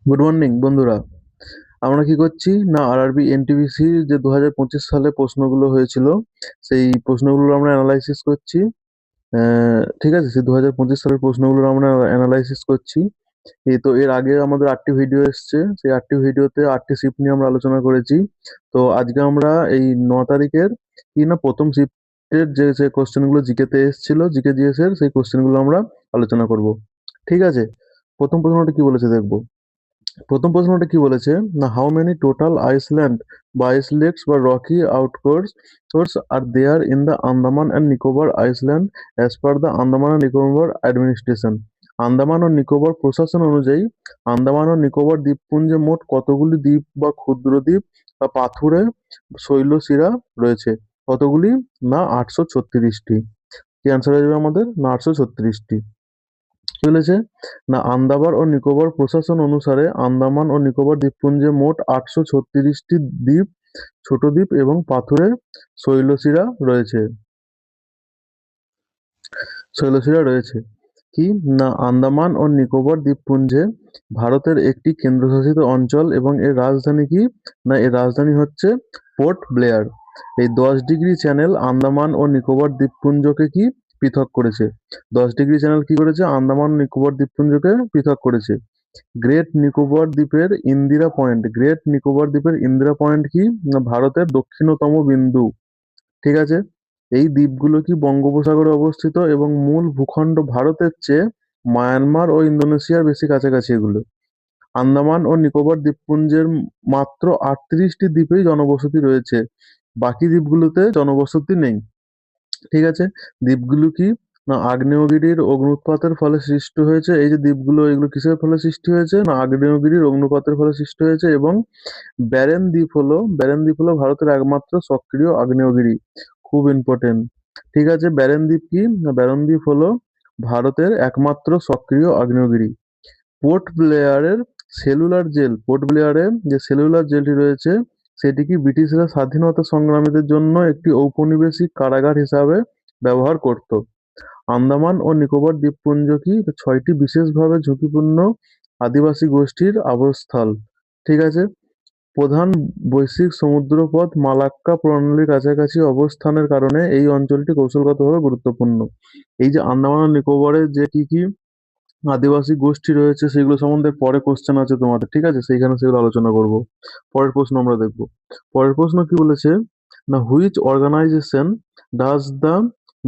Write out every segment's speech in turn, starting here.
Good morning বন্ধুরা। আমরা কি করছি না, আরআরবি এনটিপিসি যে 2025 সালে প্রশ্নগুলো হয়েছিল সেই প্রশ্নগুলো আমরা অ্যানালাইসিস করছি। ঠিক আছে, সেই 2025 সালের প্রশ্নগুলো আমরা অ্যানালাইসিস করছি। এই তো এর আগে আমাদের 8টি ভিডিও এসছে, সেই 8টি ভিডিওতে 8টি শিফট নিয়ে আমরা আলোচনা করেছি। তো আজকে আমরা এই 9 তারিখের কি না প্রথম শিফটের যে যে কোশ্চেনগুলো জিকেতে এসেছিল, জিকে জিএস এর সেই কোশ্চেনগুলো আমরা আলোচনা করব। ঠিক আছে, প্রথম প্রশ্নটা কি বলেছে দেখবো। প্রথম প্রশ্নটা কি বলেছে না, হাউ মেনি টোটাল আইসল্যান্ড বা আইসলেটস বা rocky outcrops are there in the Andaman and Nicobar island as per the Andaman and Nicobar administration. Andaman ও নিকোবর প্রশাসন অনুযায়ী আন্দামান ও নিকোবর দ্বীপপুঞ্জে মোট কতগুলি দ্বীপ বা ক্ষুদ্র দ্বীপ বা পাথুরে শৈলশিরা রয়েছে? কতগুলি? না 836টি। কি অ্যান্সার হয়ে যাবে আমাদের? না 836টি। চলেছে না, আন্দামান ও নিকোবর প্রশাসন অনুসারে আন্দামান ও নিকোবর দ্বীপপুঞ্জে মোট 836টি দ্বীপ, ছোট দ্বীপ এবং পাথুরে শৈলশিরা রয়েছে। কি না, আন্দামান ও নিকোবর দ্বীপপুঞ্জে ভারতের একটি কেন্দ্রশাসিত অঞ্চল এবং এর রাজধানী কি? না, এর রাজধানী হচ্ছে পোর্ট ব্লেয়ার। এই 10 ডিগ্রি চ্যানেল আন্দামান ও নিকোবর দ্বীপপুঞ্জকে কি পৃথক করেছে? 10 ডিগ্রি চ্যানেল কি করেছে? আন্দামান ও নিকোবর দ্বীপপুঞ্জকে পৃথক করেছে। গ্রেট নিকোবর দ্বীপের ইন্দিরা পয়েন্ট কি না, ভারতের দক্ষিণতম বিন্দু। ঠিক আছে, এই দ্বীপগুলো কি বঙ্গোপসাগরে অবস্থিত এবং মূল ভূখণ্ড ভারতের চেয়ে মায়ানমার ও ইন্দোনেশিয়ার বেশি কাছাকাছি এগুলো। আন্দামান ও নিকোবর দ্বীপপুঞ্জের মাত্র 38টি দ্বীপেই জনবসতি রয়েছে, বাকি দ্বীপগুলোতে জনবসতি নেই। ঠিক আছে, দ্বীপগুলো কি না, আগ্নেয়গিরির অগ্নুৎপাতের ফলে সৃষ্টি হয়েছে। এই যে দ্বীপগুলো, এগুলো কিসের ফলে সৃষ্টি হয়েছে? না, আগ্নেয়গিরির অগ্নুৎপাতের ফলে সৃষ্টি হয়েছে। এবং ব্যারেন দ্বীপ হলো ভারতের একমাত্র সক্রিয় আগ্নেয়গিরি। খুব ইম্পর্টেন্ট। ঠিক আছে, ব্যারেন দ্বীপ কি না, ব্যারেন দ্বীপ হলো ভারতের একমাত্র সক্রিয় আগ্নেয়গিরি। পোর্ট ব্লেয়ারে যে সেলুলার জেলটি রয়েছে সেটি কি ব্রিটিশরা স্বাধীনতা সংগ্রামীদের জন্য একটি ঔপনিবেশিক কারাগার হিসাবে ব্যবহার করত। আন্দামান ও নিকোবর দ্বীপপুঞ্জ কি 6টি বিশেষভাবে ঝুঁকিপূর্ণ আদিবাসী গোষ্ঠীর আবাসস্থল। ঠিক আছে, প্রধান বৈশ্বিক সমুদ্রপথ মালাক্কা প্রণালীর কাছাকাছি অবস্থানের কারণে এই অঞ্চলটি কৌশলগতভাবে গুরুত্বপূর্ণ। এই যে আন্দামান ও নিকোবরে যে কি কি আদিবাসী গোষ্ঠী রয়েছে সেগুলো সম্বন্ধে পরে কোশ্চেন আছে তোমাদের, ঠিক আছে, সেইখানে সেগুলো আলোচনা করব। পরের প্রশ্ন আমরা দেখব। পরের প্রশ্ন কি বলেছে না, which organisation does the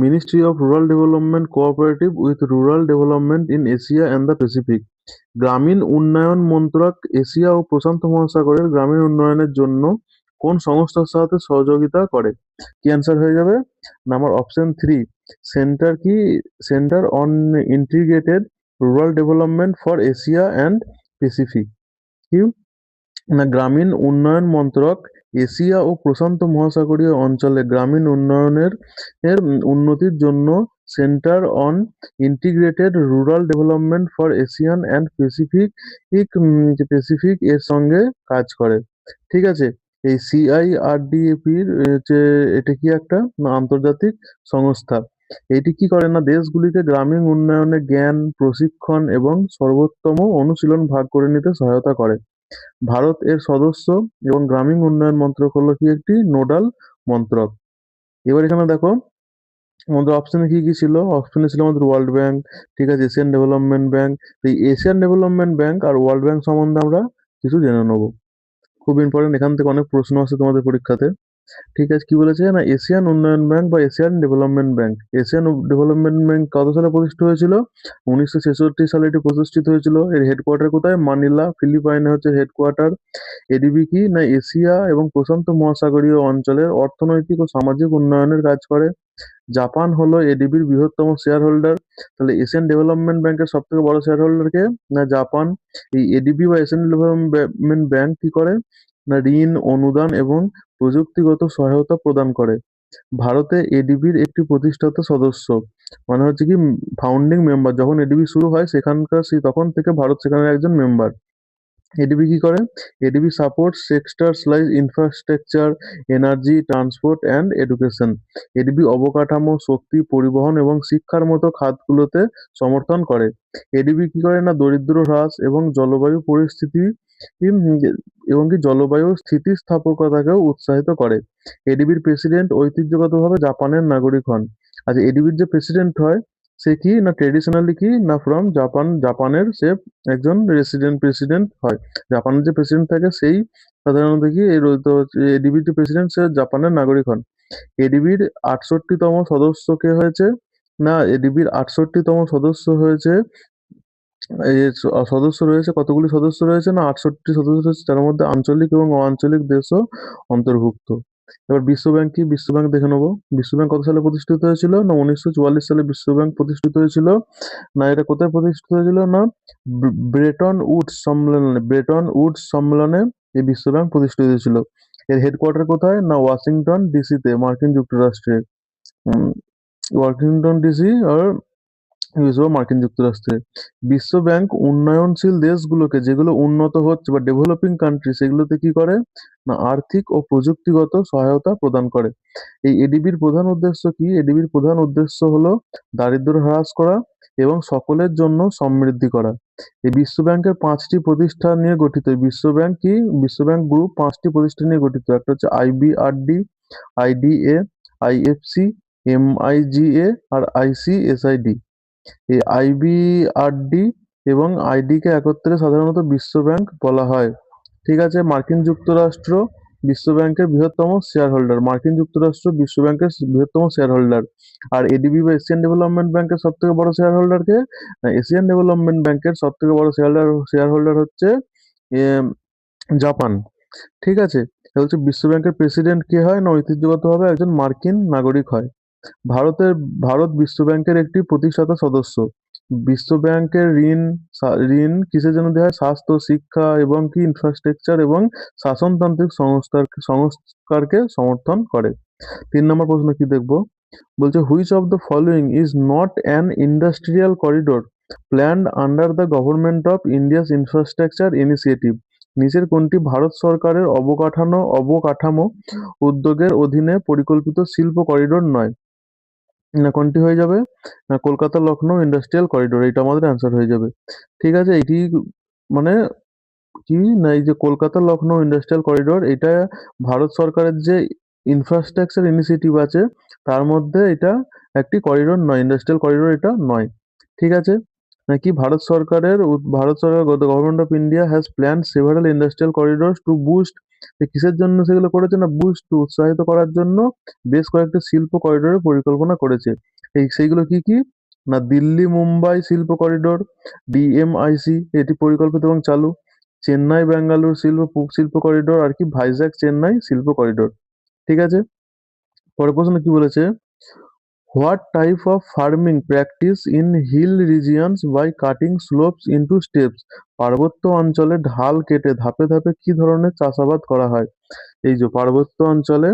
ministry of rural development cooperative with rural development in Asia and the Pacific? গ্রামীণ উন্নয়ন মন্ত্রক এশিয়া ও প্রশান্ত মহাসাগরের গ্রামীণ উন্নয়নের জন্য কোন সংস্থার সাথে সহযোগিতা করে? কি অ্যান্সার হয়ে যাবে? নাম্বার অপশন 3, সেন্টার কি centre on integrated rural development for Asia and Pacific. কি না, গ্রামীণ উন্নয়ন মন্ত্রক এশিয়া ও প্রশান্ত মহাসাগরীয় অঞ্চলে গ্রামীণ উন্নয়নের উন্নতির জন্য centre on integrated rural development for Asian and Pacific এর সঙ্গে কাজ করে। ঠিক আছে, এই সিআইআরডিএপির যে এটা কি একটা না আন্তর্জাতিক সংস্থা। এটি কি করে না, দেশগুলিকে গ্রামীণ উন্নয়নে জ্ঞান, প্রশিক্ষণ এবং সর্বোত্তম অনুশীলন ভাগ করে নিতে সহায়তা করে। ভারত এর সদস্য এবং গ্রামীণ উন্নয়ন মন্ত্রক হলো কি একটি নোডাল মন্ত্রক। এবার এখানে দেখো আমাদের অপশনে কি কি ছিল। অপশনে ছিল আমাদের ওয়ার্ল্ড ব্যাংক, ঠিক আছে, এশিয়ান ডেভেলপমেন্ট ব্যাংক। এই এশিয়ান ডেভেলপমেন্ট ব্যাংক আর ওয়ার্ল্ড ব্যাংক সম্বন্ধে আমরা কিছু জেনে নেবো। খুব ইম্পর্টেন্ট, এখান থেকে অনেক প্রশ্ন আসে তোমাদের পরীক্ষাতে। ঠিক আছে, কি বলেছে না, এশিয়ান উন্নয়ন ব্যাংক বা Asian development bank. Asian development bank কত সালে প্রতিষ্ঠিত হয়েছিল? 1966 সালে এটি প্রতিষ্ঠিত হয়েছিল। এর হেডকোয়ার্টার কোথায়? মানিলা, ফিলিপাইনে হচ্ছে হেডকোয়ার্টার। এডিবি কি না, এশিয়া এবং প্রশান্ত মহাসাগরীয় অঞ্চলের অর্থনৈতিক ও সামাজিক উন্নয়নের কাজ করে। জাপান হলো এডিবির বৃহত্তম শেয়ার হোল্ডার। তাহলে এশিয়ান ডেভেলপমেন্ট ব্যাংকের সব থেকে বড় শেয়ার হোল্ডার কে? না, জাপান। এই এডিবি বা এশিয়ান ডেভেলপমেন্ট ব্যাংক কি করে না, ঋণ, অনুদান এবং প্রযুক্তিগত সহায়তা প্রদান করে। ভারতে এডিবির একটি প্রতিষ্ঠাতা সদস্য, মানে হচ্ছে কি ফাউন্ডিং মেম্বার। যখন এডিবি শুরু হয় সেখানকার তখন থেকে ভারত সেখানে একজন মেম্বার। এডিবি কি করে? ADB supports sectors like infrastructure, energy, transport and education. ADB অবকাঠামো, শক্তি, পরিবহন এবং শিক্ষার মতো খাতগুলোতে সমর্থন করে। এডিবি কি করে না দরিদ্র হ্রাস এবং জলবায়ু পরিস্থিতি উম, এবং কি জলবায়ু স্থিতিস্থাপকতাকেও উৎসাহিত করে। এডিবির প্রেসিডেন্ট ঐতিহ্যগতভাবে জাপানের নাগরিক হন। আচ্ছা, এডিবির যে প্রেসিডেন্ট হয় সে কি না ট্রেডিশনালি কি না ফ্রম জাপানের সে একজন রেসিডেন্ট প্রেসিডেন্ট হয়। জাপানের যে প্রেসিডেন্ট থাকে সেই সাধারণত কি এডিবির যে প্রেসিডেন্ট সে জাপানের নাগরিক হন। এডিবির ৬৮তম সদস্য কে হয়েছে? না এডিবির ৬৮তম সদস্য হয়েছে সদস্য রয়েছে, কতগুলি সদস্য রয়েছে? না ৬৮ সদস্য রয়েছে, তার মধ্যে আঞ্চলিক এবং অআঞ্চলিক দেশও অন্তর্ভুক্ত। এবার বিশ্বব্যাংক কি? বিশ্বব্যাংক দেখে নেবো। বিশ্বব্যাংক কত সালে প্রতিষ্ঠিত হয়েছিল? না ১৯৪৪ সালে বিশ্বব্যাংক প্রতিষ্ঠিত হয়েছিল। না এটা কোথায় প্রতিষ্ঠিত হয়েছিল? না ব্রেটন উডস সম্মেলনে এই বিশ্বব্যাংক প্রতিষ্ঠিত হয়েছিল। এর হেডকোয়ার্টার কোথায়? না ওয়াশিংটন ডিসিতে, মার্কিন যুক্তরাষ্ট্রে। উম, ওয়াশিংটন ডিসি আর মার্কিন যুক্তরাষ্ট্রে। বিশ্ব ব্যাংক উন্নয়নশীল দেশগুলোকে, যেগুলো উন্নত হচ্ছে বা ডেভেলপিং কান্ট্রি, সেগুলোতে কি করে? না আর্থিক ও প্রযুক্তিগত সহায়তা প্রদান করে। এই এডিবির প্রধান উদ্দেশ্য কি? এডিবির প্রধান উদ্দেশ্য হলো দারিদ্র্য হ্রাস করা এবং সকলের জন্য সমৃদ্ধি করা। এই বিশ্ব ব্যাংকের ৫টি প্রতিষ্ঠান নিয়ে গঠিত। এই বিশ্ব ব্যাংক কি? বিশ্ব ব্যাংক গ্রুপ ৫টি প্রতিষ্ঠান নিয়ে গঠিত। একটা হচ্ছে আইবিআরডি, আইডিএ, আইএফসি, এমআইজিএ আর আইসিএসআইডি। এই আইবিআরডি এবং আইডি কে একত্রে সাধারণত বিশ্ব ব্যাংক বলা হয়। ঠিক আছে, মার্কিন যুক্তরাষ্ট্র বিশ্ব ব্যাংকের বৃহত্তম শেয়ার হোল্ডার। মার্কিন যুক্তরাষ্ট্র বিশ্ব ব্যাংকের বৃহত্তম শেয়ার হোল্ডার। আর এডিবি বা এশিয়ান ডেভেলপমেন্ট ব্যাংকের সব থেকে বড় শেয়ার হোল্ডার কে? এশিয়ান ডেভেলপমেন্ট ব্যাংকের সব থেকে বড় শেয়ার হোল্ডার হচ্ছে এম, জাপান। ঠিক আছে, এটা হচ্ছে বিশ্ব ব্যাংকের প্রেসিডেন্ট কে হয়? না ঐতিহ্যগতভাবে একজন মার্কিন নাগরিক হয়। ভারতের ভারত বিশ্ব ব্যাংকের একটি প্রতিষ্ঠাতা সদস্য। বিশ্ব ব্যাংকের ঋণ কিসের জন্য দেওয়া হয়? স্বাস্থ্য, শিক্ষা এবং কি ইনফ্রাস্ট্রাকচার এবং শাসনতান্ত্রিক সংস্কারকে সমর্থন করে। ৩ নম্বর প্রশ্ন কি দেখবো? বলছে which of the following is not an industrial corridor planned under the government of India's infrastructure initiative. নিচের কোনটি ভারত সরকারের অবকাঠামো উদ্যোগের অধীনে পরিকল্পিত শিল্প করিডোর নয়? না কোনটি হয়ে যাবে? না কলকাতা লখনৌ ইন্ডাস্ট্রিয়াল করিডোর, এটা আমাদের অ্যান্সার হয়ে যাবে। ঠিক আছে, এটি মানে কি না এই যে কলকাতা লখনৌ ইন্ডাস্ট্রিয়াল করিডোর, এটা ভারত সরকারের যে ইনফ্রাস্ট্রাকচার ইনিশিয়েটিভ আছে তার মধ্যে এটা একটি করিডোর নয়, ইন্ডাস্ট্রিয়াল করিডোর এটা নয়। ঠিক আছে, নাকি ভারত সরকার government of India has planned several industrial corridors to boost. কিসের জন্য সেগুলো করেছে? না বুস্ট, উৎসাহিত করার জন্য বেশ কয়েকটা শিল্প করিডোরের পরিকল্পনা করেছে। সেইগুলো কি কি? না দিল্লি মুম্বাই শিল্প করিডোর, ডিএমআইসি এটি পরিকল্পিত এবং চালু। চেন্নাই বেঙ্গালুরু শিল্প করিডোর আর কি ভাইজ্যাক চেন্নাই শিল্প করিডোর। ঠিক আছে, পরের প্রশ্ন কি বলেছে? What type of farming practice in hill regions by cutting slopes into steps. পার্বত্য অঞ্চলে ঢাল কেটে ধাপে ধাপে কি ধরনের চাষাবাদ করা হয়? এই যে পার্বত্য অঞ্চলে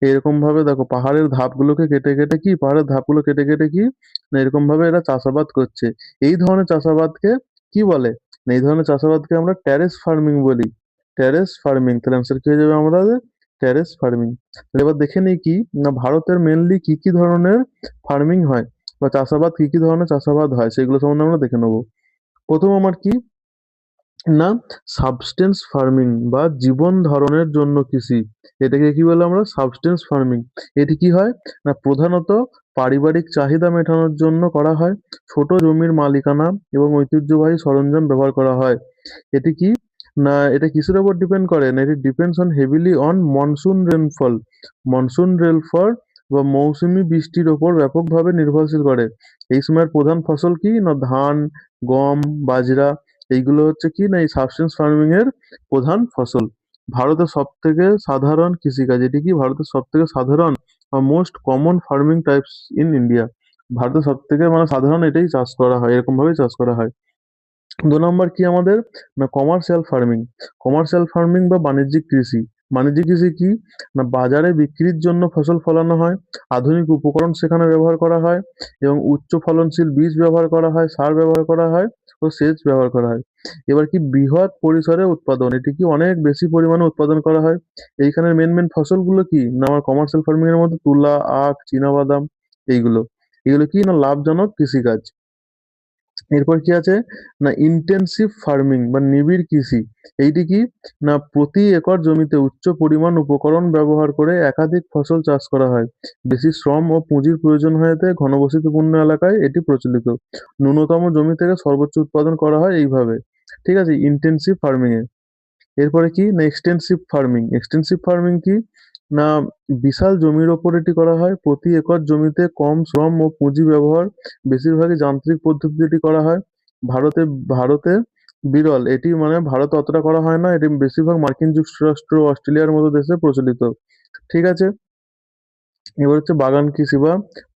এরকম ভাবে দেখো পাহাড়ের ধাপগুলোকে কেটে কেটে কি পাহাড়ের ধাপগুলো কেটে কেটে কি না এরকম ভাবে এরা চাষাবাদ করছে। এই ধরনের চাষাবাদকে কি বলে? না এই ধরনের চাষাবাদকে আমরা ট্যারেস ফার্মিং বলি। ট্যারেস ফার্মিং, তাহলে অ্যান্সার কি হয়ে যাবে আমাদের? Terrace farming. তাহলে এবার দেখে নিই কি না ভারতের মেনলি কি কি ধরনের ফার্মিং হয় বা চাষাবাদ, কি কি ধরনের চাষাবাদ হয় সেগুলো সম্বন্ধে আমরা দেখে নেবো। প্রথম আমার কি না সাবস্টেন্স ফার্মিং বা জীবন ধারণের জন্য কৃষি, এটাকে কি বলে আমরা? Substance farming. এটি কি হয়? না প্রধানত পারিবারিক চাহিদা মেটানোর জন্য করা হয়। ছোট জমির মালিকানা এবং ঐতিহ্যবাহী সরঞ্জাম ব্যবহার করা হয়। এটি কি না এটা কিসের উপর ডিপেন্ড করে? না এটি depends on heavily on monsoon rainfall বা মৌসুমী বৃষ্টির ওপর ব্যাপকভাবে নির্ভরশীল করে। এই সময়ের প্রধান ফসল কি না ধান, গম, বাজরা, এইগুলো হচ্ছে কি না এই সাবসিস্টেন্স ফার্মিং এর প্রধান ফসল। ভারতের সব থেকে সাধারণ কৃষিকাজ, এটি কি ভারতের সব থেকে সাধারণ বা most common farming types in India. ভারতের সব থেকে মানে সাধারণ এটাই চাষ করা হয়, এরকম ভাবেই চাষ করা হয়। ২ নম্বর কি আমাদের? না কমার্শিয়াল ফার্মিং। কমার্শিয়াল ফার্মিং বা বাণিজ্যিক কৃষি। বাণিজ্যিক কৃষি কি? না বাজারে বিক্রির জন্য ফসল ফলানো হয়, আধুনিক উপকরণ সেখানে ব্যবহার করা হয় এবং উচ্চ ফলনশীল বীজ ব্যবহার করা হয়, সার ব্যবহার করা হয় ও সেচ ব্যবহার করা হয়। এবার কি বৃহৎ পরিসরে উৎপাদন, এটি কি অনেক বেশি পরিমাণে উৎপাদন করা হয়। এইখানের মেন ফসলগুলো কি না আমার কমার্শিয়াল ফার্মিং এর মধ্যে তুলা, আখ, চীনাবাদাম, এইগুলো এগুলো কি না লাভজনক কৃষিকাজ। এরপর কি আছে না ইন্টেন্সিভ ফার্মিং বা নিবিড় কৃষি। এইটি কি না প্রতি একর জমিতে উচ্চ পরিমাণ উপকরণ ব্যবহার করে একাধিক ফসল চাষ করা হয়। বেশি শ্রম ও পুঁজির প্রয়োজন হয়ে থাকে ঘনবসতিপূর্ণ এলাকায় এটি প্রচলিত। ন্যূনতম জমি থেকে সর্বোচ্চ উৎপাদন করা হয় এইভাবে। ঠিক আছে, ইন্টেন্সিভ ফার্মিং এ। এরপরে কি না এক্সটেন্সিভ ফার্মিং। এক্সটেন্সিভ ফার্মিং কি না বিশাল জমির ওপর এটি করা হয়। প্রতি একর জমিতে কম শ্রম ও পুঁজি ব্যবহার, বেশিরভাগই যান্ত্রিক পদ্ধতিতে এটি করা হয়। ভারতে ভারতে বিরল এটি, মানে ভারতে অতটা করা হয় না, এটি বেশিরভাগ মার্কিন যুক্তরাষ্ট্র, অস্ট্রেলিয়ার মতো দেশে প্রচলিত। ঠিক আছে, এবার হচ্ছে বাগান কৃষি বা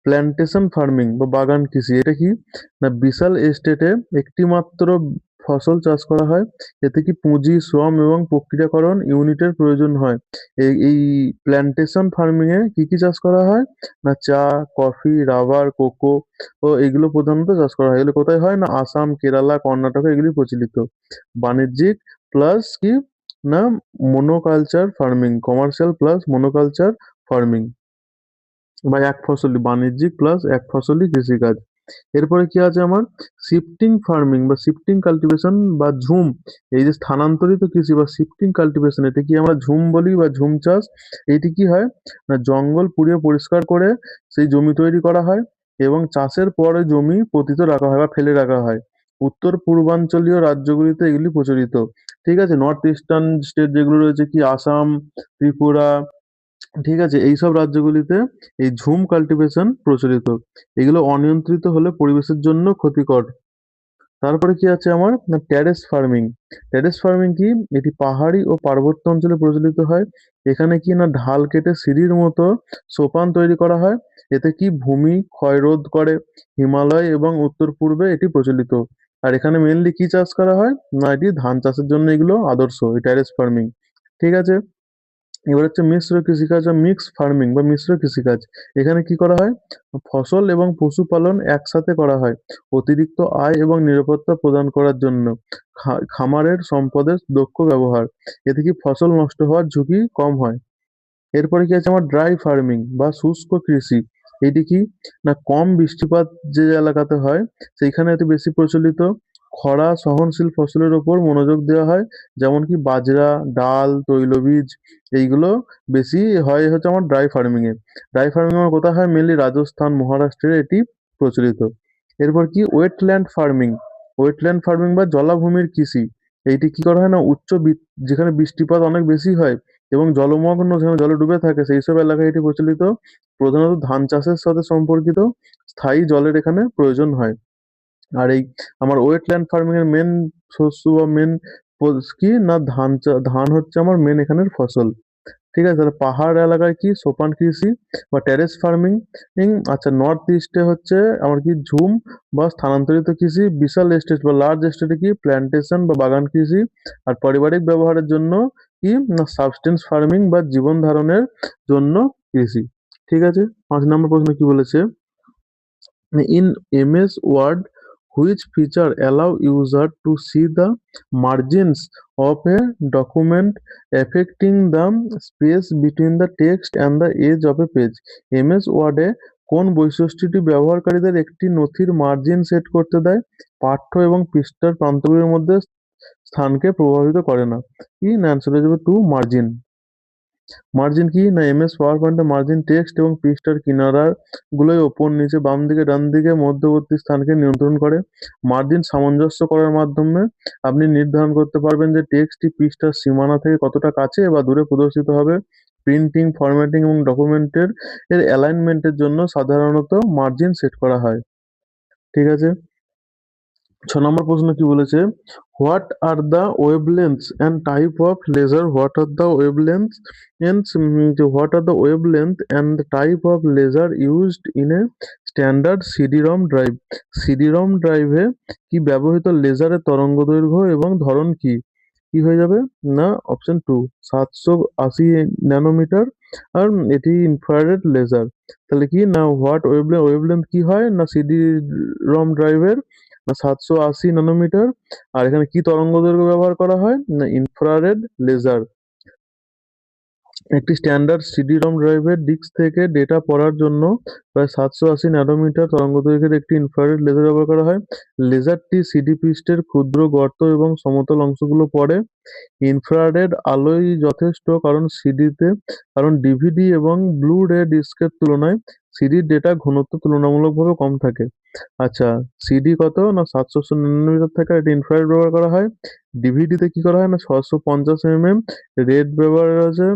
প্ল্যান্টেশন ফার্মিং বা বাগান কৃষি। এটা কি না বিশাল এস্টেটে একটি মাত্র ফসল চাষ করা হয়। এতে কি পুঁজি, শ্রম এবং প্রক্রিয়াকরণ ইউনিটের প্রয়োজন হয়। এই প্ল্যান্টেশন ফার্মিং এ কি কি চাষ করা হয় না চা, কফি, রাবার, কোকো ও এগুলো প্রধানত চাষ করা হয়। এগুলো কোথায় হয় না আসাম, কেরালা, কর্ণাটকে এগুলি প্রচলিত। বাণিজ্যিক প্লাস কি না monoculture farming, commercial plus monoculture farming বা এক ফসলি, বাণিজ্যিক প্লাস এক ফসলি কৃষিকাজ। এরপরে কি আছে আমার শিফটিং ফার্মিং বা শিফটিং কাল্টিভেশন বা ঝুম। এই যে স্থানান্তরিত কৃষি বা শিফটিং কাল্টিভেশন, এটা কি আমরা ঝুম বলি বা ঝুম চাষ। এইটি কি হয় না জঙ্গল পুড়িয়ে পরিষ্কার করে সেই জমি তৈরি করা হয় এবং চাষের পরে জমি পতিত রাখা হয় বা ফেলে রাখা হয়। উত্তর পূর্বাঞ্চলীয় রাজ্যগুলিতে এগুলি প্রচলিত। ঠিক আছে, নর্থ ইস্টার্ন স্টেট যেগুলো রয়েছে কি আসাম, ত্রিপুরা, ঠিক আছে, এইসব রাজ্যগুলিতে এই ঝুম কাল্টিভেশন প্রচলিত। এগুলো অনিয়ন্ত্রিত হলে পরিবেশের জন্য ক্ষতিকর। তারপরে কি আছে আমার না টেরেস ফার্মিং। টেরেস ফার্মিং কি এটি পাহাড়ি ও পার্বত্য অঞ্চলে প্রচলিত হয়। এখানে কি না ঢাল কেটে সিঁড়ির মতো সোপান তৈরি করা হয়। এতে কি ভূমি ক্ষয়রোধ করে। হিমালয় এবং উত্তর পূর্বে এটি প্রচলিত। আর এখানে মেনলি কি চাষ করা হয় না এটি ধান চাষের জন্য এগুলো আদর্শ এই টেরেস ফার্মিং। ঠিক আছে, এবার হচ্ছে মিশ্র কৃষিকাজ বা মিক্স ফার্মিং বা মিশ্র কৃষিকাজ। এখানে কি করা হয় ফসল এবং পশুপালন একসাথে করা হয় অতিরিক্ত আয় এবং নিরাপত্তা প্রদান করার জন্য। খামারের সম্পদের দক্ষ ব্যবহার, এতে কি ফসল নষ্ট হওয়ার ঝুঁকি কম হয়। এরপরে কি আছে আমার ড্রাই ফার্মিং বা শুষ্ক কৃষি। এটি কি না কম বৃষ্টিপাত যে এলাকাতে হয় সেইখানে এটি বেশি প্রচলিত। খরা সহনশীল ফসলের উপর মনোযোগ দেওয়া হয়, যেমন কি বাজরা, ডাল, তৈলবীজ, এইগুলো বেশি হয় হচ্ছে আমার ড্রাই ফার্মিং এ। ড্রাই ফার্মিং আমার কোথায় হয় মেনলি রাজস্থান, মহারাষ্ট্রে এটি প্রচলিত। এরপর কি ওয়েটল্যান্ড ফার্মিং। ওয়েটল্যান্ড ফার্মিং বা জলাভূমির কৃষি। এইটি কি করা হয় না যেখানে বৃষ্টিপাত অনেক বেশি হয় এবং জলমগ্ন যেখানে জলে ডুবে থাকে সেই সব এলাকায় এটি প্রচলিত। প্রধানত ধান চাষের সাথে সম্পর্কিত, স্থায়ী জলের এখানে প্রয়োজন হয়। আর এই আমার ওয়েটল্যান্ড ফার্মিং এর মেন শস্য বা মেন কি না ধান হচ্ছে আমার মেন এখানের ফসল। ঠিক আছে, তাহলে পাহাড় এলাকায় কি সোপান কৃষি বা টেরেস ফার্মিং। আচ্ছা, নর্থ ইস্টে হচ্ছে আমার কি ঝুম বা স্থানান্তরিত কৃষি। বিশাল এস্টেট বা লার্জ এস্টেটে কি প্ল্যান্টেশন বা বাগান কৃষি। আর পারিবারিক ব্যবহারের জন্য কি না সাবস্টেন্স ফার্মিং বা জীবন ধারণের জন্য কৃষি। ঠিক আছে, 5 নম্বর প্রশ্ন কি বলেছে in MS Word, which feature allow user to see the margins of a document affecting the space between the text and the edge of a page? MS Word এ কোন বৈশিষ্ট্যটি ব্যবহারকারীদের একটি নথির মার্জিন সেট করতে দেয়, পাঠ্য এবং পৃষ্ঠার প্রান্তগুলির মধ্যে স্থানকে প্রভাবিত করে না? কি না অ্যান্সার হয়ে যাবে 2 মার্জিন। মার্জিন কি না এমএস পাওয়ার পয়েন্টে মার্জিন টেক্সট এবং পৃষ্ঠার কিনারার গুলোই ওপর নিচে বাম দিকে ডান দিকে মধ্যবর্তী স্থানকে নিয়ন্ত্রণ করে। মার্জিন সামঞ্জস্য করার মাধ্যমে আপনি নির্ধারণ করতে পারবেন যে টেক্সটটি পৃষ্ঠার সীমানা থেকে কতটা কাছে বা দূরে প্রদর্শিত হবে। প্রিন্টিং, ফরম্যাটিং এবং ডকুমেন্টের অ্যালাইনমেন্টের জন্য সাধারণত মার্জিন সেট করা হয়। ঠিক আছে, 6 নম্বর প্রশ্ন কি বলেছে what are the wavelengths and type of laser. What are the wavelength and type of laser used in a standard CD ROM drive. CD ROM ড্রাইভে কি ব্যবহৃত লেজারের তরঙ্গ দৈর্ঘ্য এবং ধরন কি? কি হয়ে যাবে না অপশন 2 780 ন্যানোমিটার। আর এটি ইনফ্রারেড লেজার। তাহলে কি না হোয়াট ওয়েভলেন্থ কি হয় না সিডি রম ড্রাইভের না 780 ন্যানোমিটার। আর এখানে কি তরঙ্গ দৈর্ঘ্য ব্যবহার করা হয় না ইনফ্রারেড লেজার। একটি স্ট্যান্ডার্ড সিডি-রম ড্রাইভের ডিস্ক থেকে ডেটা পড়ার জন্য প্রায় 780 ন্যানোমিটার তরঙ্গদৈর্ঘ্যের একটি ইনফ্রারেড লেজার ব্যবহার করা হয়। লেজারটি সিডি পৃষ্ঠের ক্ষুদ্র গর্ত এবং সমতল অংশগুলো পড়ে। ইনফ্রারেড আলোই যথেষ্ট কারণ ডিভিডি এবং ব্লু-রে ডিস্কের তুলনায় সিডির ডেটা ঘনত্ব তুলনামূলকভাবে কম থাকে। আচ্ছা, সিডি কত না 780 ন্যানোমিটার থেকে এটা ইনফ্রারেড ব্যবহার করা হয়। ডিভিডিতে কি করা হয় না 650 রেড ব্যবহার আছে,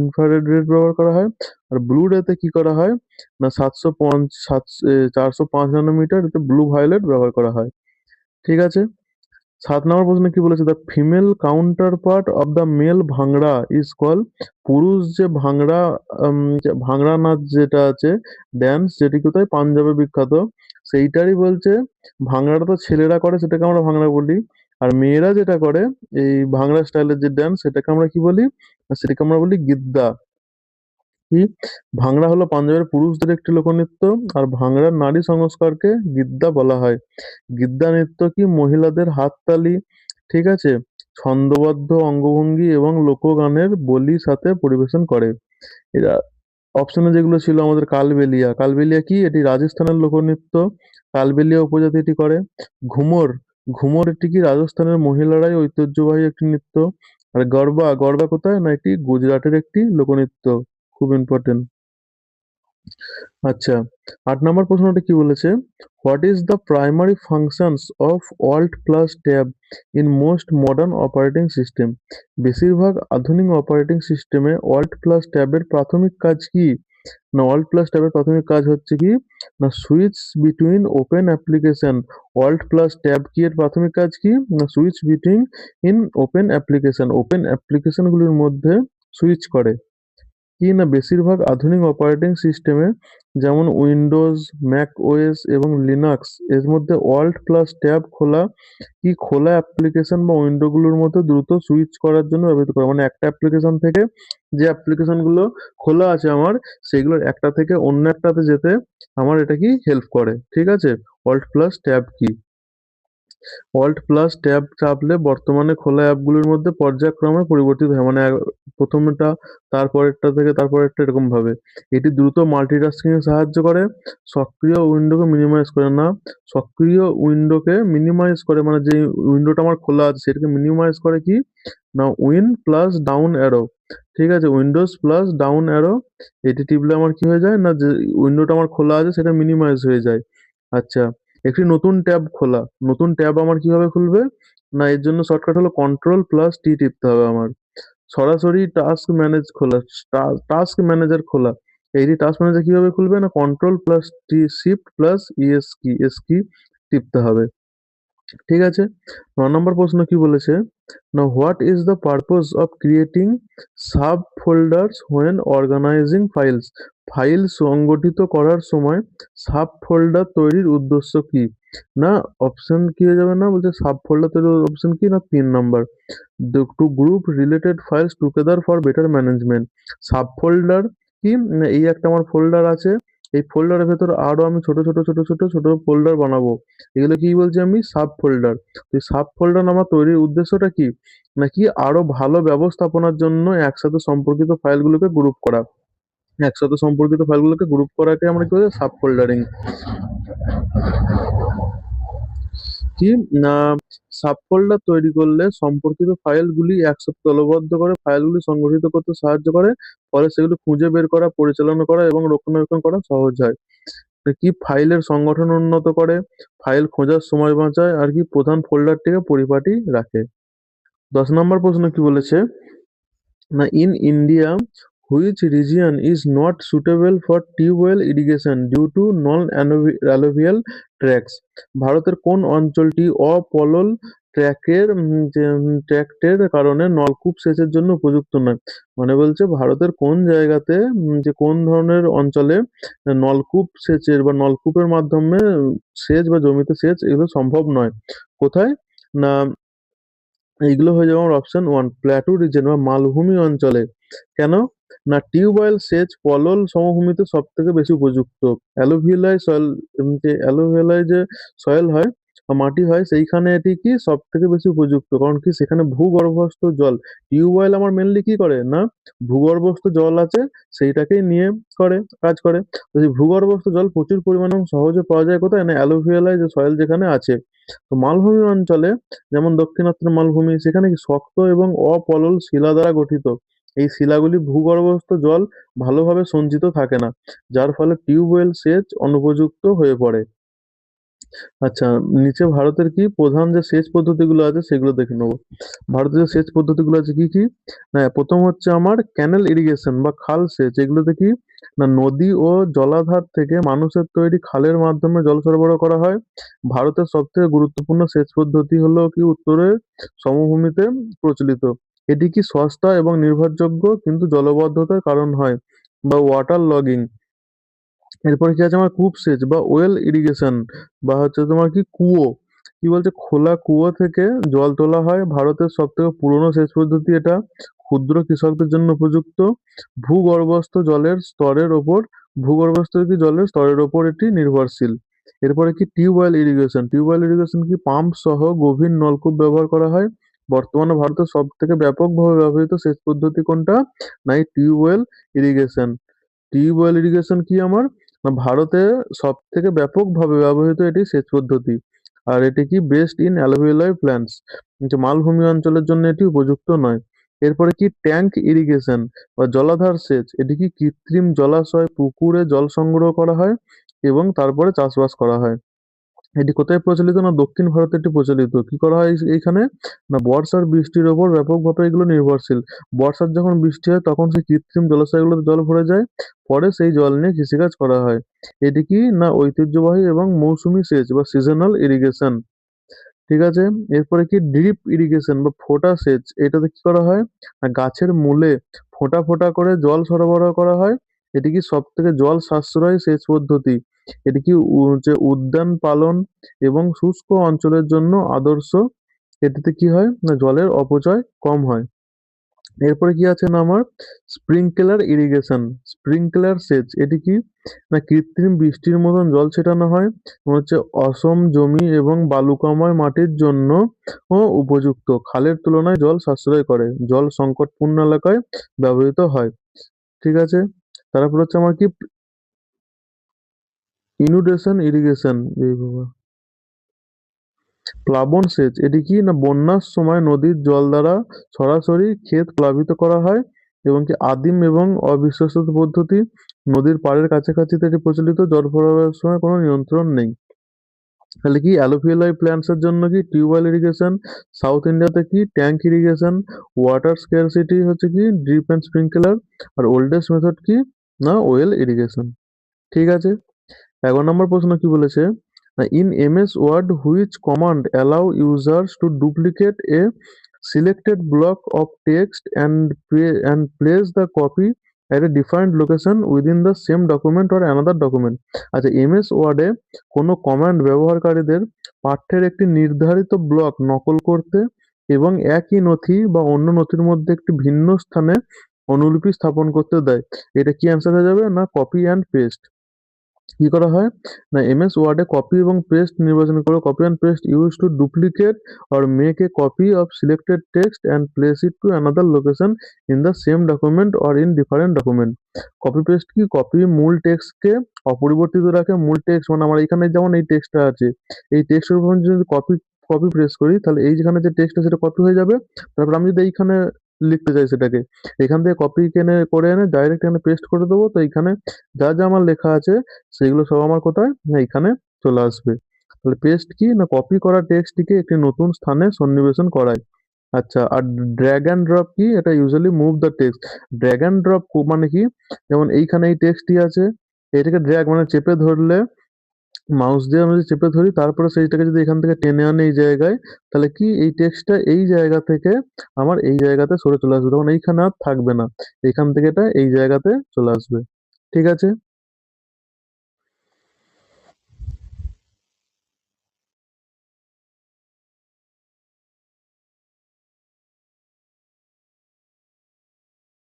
ইনফ্রারেড রেড ব্যবহার করা হয়। আর ব্লু-রেতে কি করা হয় না 405 ন্যানোমিটার এতে ব্লু ভায়োলেট ব্যবহার করা হয়। ঠিক আছে। 7 নম্বর প্রশ্নে কি বলেছে the female counterpart of the male ভাংড়া ইজ কল। পুরুষ যে ভাংড়া নাচ যেটা আছে ড্যান্স, যেটি কোথায় পাঞ্জাবে বিখ্যাত, সেইটারই বলছে। ভাংড়াটা তো ছেলেরা করে, সেটাকে আমরা ভাংড়া বলি। আর মেয়েরা যেটা করে এই ভাংড়া স্টাইলের যে ড্যান্স, সেটাকে আমরা কি বলি না সেটাকে আমরা বলি গিদ্দা। কি ভাংড়া হলো পাঞ্জাবের পুরুষদের একটি লোকনৃত্য। আর ভাংড়ার নারী সংস্কারকে গিদ্দা বলা হয়। গিদ্দা নৃত্য কি মহিলাদের হাততালি, ঠিক আছে, ছন্দবদ্ধ অঙ্গভঙ্গি এবং লোকগানের বলি সাথে পরিবেশন করে। এরা অপশনে যেগুলো ছিল আমাদের কালবেলিয়া। কালবেলিয়া কি এটি রাজস্থানের লোকনৃত্য। কালবেলিয়া উপজাতি এটি করে। ঘুমর, ঘুমর এটি কি রাজস্থানের মহিলারাই ঐতিহ্যবাহী একটি নৃত্য। আর গরবা, গরবা কোথায় না এটি গুজরাটের একটি লোকনৃত্য। খুব ইম্পর্টেন্ট। আচ্ছা, 8 নম্বর প্রশ্নটা কি বলেছে what is the primary functions of alt plus tab in most modern operating system. বেশিরভাগ আধুনিক অপারেটিং সিস্টেমে অল্ট প্লাস ট্যাবের প্রাথমিক কাজ কি না অল্ট প্লাস ট্যাবের প্রাথমিক কাজ হচ্ছে কি না switch between open application. Alt plus tab কি এর প্রাথমিক কাজ কি না switch between open application, open অ্যাপ্লিকেশনগুলির মধ্যে সুইচ করে। কি না বেশিরভাগ আধুনিক অপারেটিং সিস্টেমে যেমন উইন্ডোজ, ম্যাক ওএস এবং লিনাক্স এর মধ্যে অল্ট প্লাস ট্যাব খোলা অ্যাপ্লিকেশন বা উইন্ডোগুলোর মধ্যে দ্রুত সুইচ করার জন্য ব্যবহৃত করে। মানে একটা অ্যাপ্লিকেশন থেকে যে অ্যাপ্লিকেশনগুলো খোলা আছে আমার, সেগুলোর একটা থেকে অন্য একটাতে যেতে আমার এটা কি হেল্প করে। ঠিক আছে। অল্ট প্লাস ট্যাব কি অল্ট প্লাস ট্যাব চাপলে বর্তমানে খোলা অ্যাপগুলোর মধ্যে পর্যায়ক্রমে পরিবর্তিত হয়। মানে প্রথমেরটা তারপরেরটা থেকে তারপরেরটা এরকম ভাবে। এটি দ্রুত মাল্টিটাস্কিং এ সাহায্য করে। সক্রিয় উইন্ডোকে মিনিমাইজ করে না, সক্রিয় উইন্ডোকে মিনিমাইজ করে, মানে যে উইন্ডোটা আমার খোলা আছে সেটাকে মিনিমাইজ করে কি না উইন প্লাস ডাউন অ্যারো। ঠিক আছে, উইন্ডোজ প্লাস ডাউন অ্যারো এটি টিপলে আমার কি হয়ে যায় না যে উইন্ডোটা আমার খোলা আছে সেটা মিনিমাইজ হয়ে যায়। আচ্ছা, একটি নতুন ট্যাব খোলা, নতুন ট্যাব আমার কিভাবে খুলবে না এর জন্য শর্টকাট হলো কন্ট্রোল প্লাস টি টিপতে হবে আমার। সরাসরি টাস্ক ম্যানেজ খোলা, টাস্ক ম্যানেজার খোলা, এই টাস্ক ম্যানেজার কিভাবে খুলবে না কন্ট্রোল প্লাস টি শিফট প্লাস এস কি টিপতে হবে। ঠিক আছে। 9 নম্বর প্রশ্ন কি বলেছে না what is the purpose of creating sub folders when organising files. File সংগঠিত করার সময় সাব ফোল্ডার তৈরির উদ্দেশ্য কি না অপশন কি হয়ে যাবে না বলছে সাব ফোল্ডার তৈরির অপশন কি না 3 নম্বর to group related files together for better management. Sub folder কি না এই একটা আমার ফোল্ডার আছে, এই ফোল্ডারের ভেতর আরো আমি ছোট ছোট ছোট ছোট ছোট ফোল্ডার বানাবো, এগুলো কি বলছি আমি সাব ফোল্ডার। তো এই সাব ফোল্ডার আমার তৈরির উদ্দেশ্যটা কি নাকি আরো ভালো ব্যবস্থাপনার জন্য একসাথে সম্পর্কিত ফাইলগুলোকে গ্রুপ করা, একসাথে সম্পর্কিত ফাইলগুলোকে গ্রুপ করাকে আমরা কি বলি সাব ফোল্ডারিং। কি না সাবফোল্ডার তৈরি করলে সম্পর্কিত ফাইলগুলি একসাথে দলবদ্ধ করে ফাইলগুলি সংগঠিত করতে সাহায্য করে। ফলে সেগুলো খুঁজে বের করা, পরিচালনা করা এবং রক্ষণাবেক্ষণ করা সহজ হয়। তো কি ফাইলের সংগঠন উন্নত করে, ফাইল খোঁজার সময় বাঁচায়, আর কি প্রধান ফোল্ডারটিকে পরিপাটি রাখে। 10 নম্বর প্রশ্ন কি বলেছে না in India which region is not suitable for tube well irrigation due to non alluvial tracts. ভারতের কোন অঞ্চলটি অপলল ট্র্যাক্টের কারণে নলকূপ সেচের জন্য উপযুক্ত নয়। মানে বলছে ভারতের কোন জায়গাতে যে কোন ধরনের অঞ্চলে নলকূপ সেচের বা নলকূপের মাধ্যমে সেচ বা জমিতে সেচ এগুলো সম্ভব নয়। কোথায় না এইগুলো হয়ে যাবে আমার অপশন ওয়ান প্ল্যাটু রিজন বা মালভূমি অঞ্চলে। কেন না টিউবওয়েল সেচ পলল সমভূমিতে সব থেকে বেশি উপযুক্ত। অ্যালুভিয়াল সয়েল, যে অ্যালুভিয়াল যে সয়েল হয় মাটি হয় সেইখানে এটি কি সব থেকে বেশি উপযুক্ত, কারণ কি সেখানে ভূগর্ভস্থ জল। টিউবওয়েল আমার মেনলি কি করে না, ভূগর্ভস্থ জল আছে সেইটাকেই নিয়ে কাজ করে। তো সেই ভূগর্ভস্থ জল প্রচুর পরিমাণে এবং সহজে পাওয়া যায় কোথায় না, অ্যালুভিয়ালাইজ সয়েল যেখানে আছে। তো মালভূমি অঞ্চলে, যেমন দক্ষিণাত্য মালভূমি, সেখানে কি শক্ত এবং অপলল শিলা দ্বারা গঠিত। এই শিলাগুলি ভূগর্ভস্থ জল ভালোভাবে সঞ্চিত থাকে না, যার ফলে টিউবওয়েল সেচ অনুপযুক্ত হয়ে পড়ে। আচ্ছা, নিচে ভারতের কি প্রধান যে সেচ পদ্ধতিগুলো আছে সেগুলো দেখে নেবো। ভারতের যে সেচ পদ্ধতিগুলো আছে কি কি, না প্রথম হচ্ছে আমার ক্যানেল ইরিগেশন বা খাল সেচ। এগুলোতে কি না, নদী ও জলাধার থেকে মানুষের তৈরি খালের মাধ্যমে জল সরবরাহ করা হয়। ভারতের সবথেকে গুরুত্বপূর্ণ সেচ পদ্ধতি হলো কি উত্তরের সমভূমিতে প্রচলিত। এটি কি সস্তা এবং নির্ভরযোগ্য, কিন্তু জলবদ্ধতার কারণ হয়, বা ওয়াটার লগিং। এরপরে কি আছে আমার কূপ সেচ বা ওয়েল ইরিগেশন, বা হচ্ছে তোমার কি কুয়ো। কি বলছে, খোলা কুয়ো থেকে জল তোলা হয়। ভারতের সব থেকে পুরনো সেচ পদ্ধতি এটা, ক্ষুদ্র কৃষকদের জন্য উপযুক্ত। ভূগর্ভস্থ জলের স্তরের ওপর ভূগর্ভস্থ কি জলের স্তরের ওপর এটি নির্ভরশীল। এরপরে কি টিউবওয়েল ইরিগেশন। টিউবওয়েল ইরিগেশন কি পাম্প সহ গভীর নলকূপ ব্যবহার করা হয়। বর্তমানে ভারতের সব থেকে ব্যাপকভাবে ব্যবহৃত সেচ পদ্ধতি কোনটা, না এই টিউবওয়েল ইরিগেশন। টিউবওয়েল ইরিগেশন কি আমার, না ভারতে সব থেকে ব্যাপকভাবে ব্যবহৃত এটি সেচ পদ্ধতি। আর এটি কি বেস্ট ইন অ্যালুভিয়াল প্ল্যান্টস, যে মালভূমি অঞ্চলের জন্য এটি উপযুক্ত নয়। এরপরে কি ট্যাঙ্ক ইরিগেশন বা জলাধার সেচ। এটি কি কৃত্রিম জলাশয়, পুকুরে জল সংগ্রহ করা হয় এবং তারপরে চাষবাস করা হয়। এটি কোথায় প্রচলিত, না দক্ষিণ ভারতে এটি প্রচলিত। কি করা হয় এইখানে, না বর্ষার বৃষ্টির ওপর ব্যাপকভাবে এগুলো নির্ভরশীল। বর্ষার যখন বৃষ্টি হয় তখন সেই কৃত্রিম জলাশয়গুলোতে জল ভরে যায়, পরে সেই জল নিয়ে কৃষিকাজ করা হয়। এটি কি না ঐতিহ্যবাহী এবং মৌসুমী সেচ বা সিজনাল ইরিগেশন। ঠিক আছে। এরপরে কি ড্রিপ ইরিগেশন বা ফোঁটা সেচ। এটাতে কি করা হয়, না গাছের মূলে ফোঁটা ফোঁটা করে জল সরবরাহ করা হয়। এটি কি সব থেকে জল সাশ্রয়ী সেচ পদ্ধতি। এটি কি যে উদ্যান পালন এবং শুষ্ক অঞ্চলের জন্য আদর্শ। এটিতে কি হয়, না জলের অপচয় কম হয়। এরপরে কি আছে না আমার স্প্রিংকলার ইরিগেশন, স্প্রিংকলার সেচ। এটি কি না কৃত্রিম বৃষ্টির মতন জল ছেটানো হয়, হচ্ছে অসম জমি এবং বালুকাময় মাটির জন্য ও উপযুক্ত। খালের তুলনায় জল সাশ্রয় করে, জল সংকটপূর্ণ এলাকায় ব্যবহৃত হয়। ঠিক আছে। তারপর হচ্ছে আমার কি ইনুডেশন ইরিগেশন, এই বাবা প্লাবন সেচ। এটি কি না বন্যার সময় নদীর জল দ্বারা সরাসরি ক্ষেত প্লাবিত করা হয়, এবং কি আদিম এবং অবিশ্বাসিত পদ্ধতি। নদীর পাড়ের কাছাকাছিতে এটি প্রচলিত, জল প্রবাহের সময় কোনো নিয়ন্ত্রণ নেই। তাহলে কি অ্যালোফিয়ালাইট প্ল্যান্টস এর জন্য কি টিউবওয়েল ইরিগেশন, সাউথ ইন্ডিয়াতে কি ট্যাঙ্ক ইরিগেশন, ওয়াটার স্কারসিটি হচ্ছে কি ড্রিপ অ্যান্ড স্প্রিংকলার, আর ওল্ডেস্ট মেথড কি না ওয়েল ইরিগেশন। ঠিক আছে। 11 নম্বর প্রশ্ন কি বলেছে, in MS Word which command allow users to duplicate a selected block of text and place the copy at a defined location within the same document or another document। আচ্ছা, MS ওয়ার্ডে কোনো command ব্যবহারকারীদের পাঠ্যের একটি নির্ধারিত block নকল করতে এবং একই নথি বা অন্য নথির মধ্যে একটি ভিন্ন স্থানে অনুলিপি স্থাপন করতে দেয়। এটা কি অ্যান্সার হয়ে যাবে, না কপি অ্যান্ড পেস্ট। কি করা হয়, না এমএস ওয়ার্ডে কপি এবং পেস্ট নির্বাচন করো। Copy and paste use to duplicate or make a copy of selected text and place it to another location in the same document or in different document। Copy paste কি, copy মূল টেক্সটকে অপরিবর্তিত রাখে। মূল text মানে আমার এখানে যেমন এই টেক্সটটা আছে, এই টেক্সটের উপর আমি যদি কপি কপি প্রেস করি তাহলে এই যেখানে যে টেক্সট আছে সেটা কপি হয়ে যাবে। তারপর আমি যদি এইখানে লিখতে চাই সেটাকে, এখান থেকে কপি করে এনে ডাইরেক্ট এখানে পেস্ট করে দেবো। তো এইখানে যা যা আমার লেখা আছে সেগুলো সব আমার কোথায়, না এখানে চলে আসবে। তাহলে পেস্ট কি, না কপি করা টেক্সটটিকে একটি নতুন স্থানে সন্নিবেশন করায়। আচ্ছা, আর ড্র্যাগ অ্যান্ড ড্রপ কি, এটা usually move the text. Drag and drop মানে কি, যেমন এইখানে এই টেক্সটটি আছে, এটাকে ড্র্যাগ মানে চেপে ধরলে, মাউস দিয়ে আমি যদি চেপে ধরি তারপরে সেইটাকে যদি এখান থেকে টেনে আনি এই জায়গায়, তাহলে কি এই টেক্সটটা এই জায়গা থেকে আমার এই জায়গাতে সরে চলে আসবে, তখন এইখানে আর থাকবে না, এখান থেকে এটা এই জায়গাতে চলে আসবে। ঠিক আছে।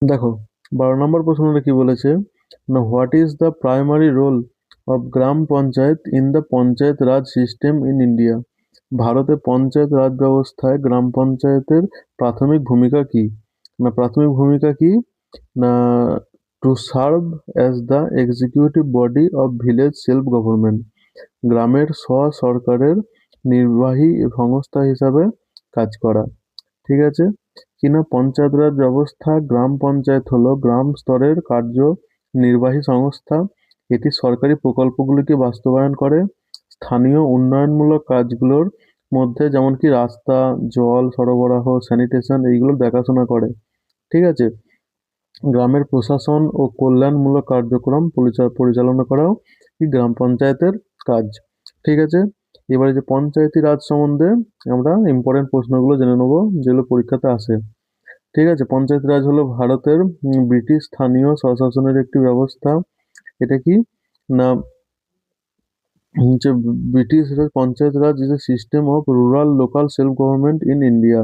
দেখো, 12 নম্বর প্রশ্নটা কি বলেছে, না what is the primary role of gram panchayat in the panchayat raj system in India. ভারতে পঞ্চায়েত রাজ ব্যবস্থায় গ্রাম পঞ্চায়েতের প্রাথমিক ভূমিকা কি? প্রাথমিক ভূমিকা কি না, to serve as the executive body of village self government, গ্রামের স্ব-সরকারের নির্বাহী সংস্থা হিসাবে কাজ করা। ঠিক আছে? কিনা পঞ্চায়েত রাজ ব্যবস্থা, গ্রাম পঞ্চায়েত হলো গ্রাম স্তরের কার্যনির্বাহী সংস্থা। এটি সরকারি প্রকল্পগুলিকে বাস্তবায়ন করে। স্থানীয় উন্নয়নমূলক কাজগুলোর মধ্যে যেমন কি রাস্তা, জল সরবরাহ, স্যানিটেশন এইগুলো দেখাশোনা করে। ঠিক আছে? গ্রামের প্রশাসন ও কল্যাণমূলক কার্যক্রম পরিচালনা করাও এই গ্রাম পঞ্চায়েতের কাজ। ঠিক আছে? এবারে যে পঞ্চায়েতি রাজ সম্বন্ধে আমরা ইম্পর্টেন্ট প্রশ্নগুলো জেনে নেবো, যেগুলো পরীক্ষাতে আসে। ঠিক আছে? পঞ্চায়েত রাজ হলো ভারতের ব্রিটিশ স্থানীয় স্বশাসনের একটি ব্যবস্থা। এটা কি না, যে British panchayat Raj is a system of rural local self government in India.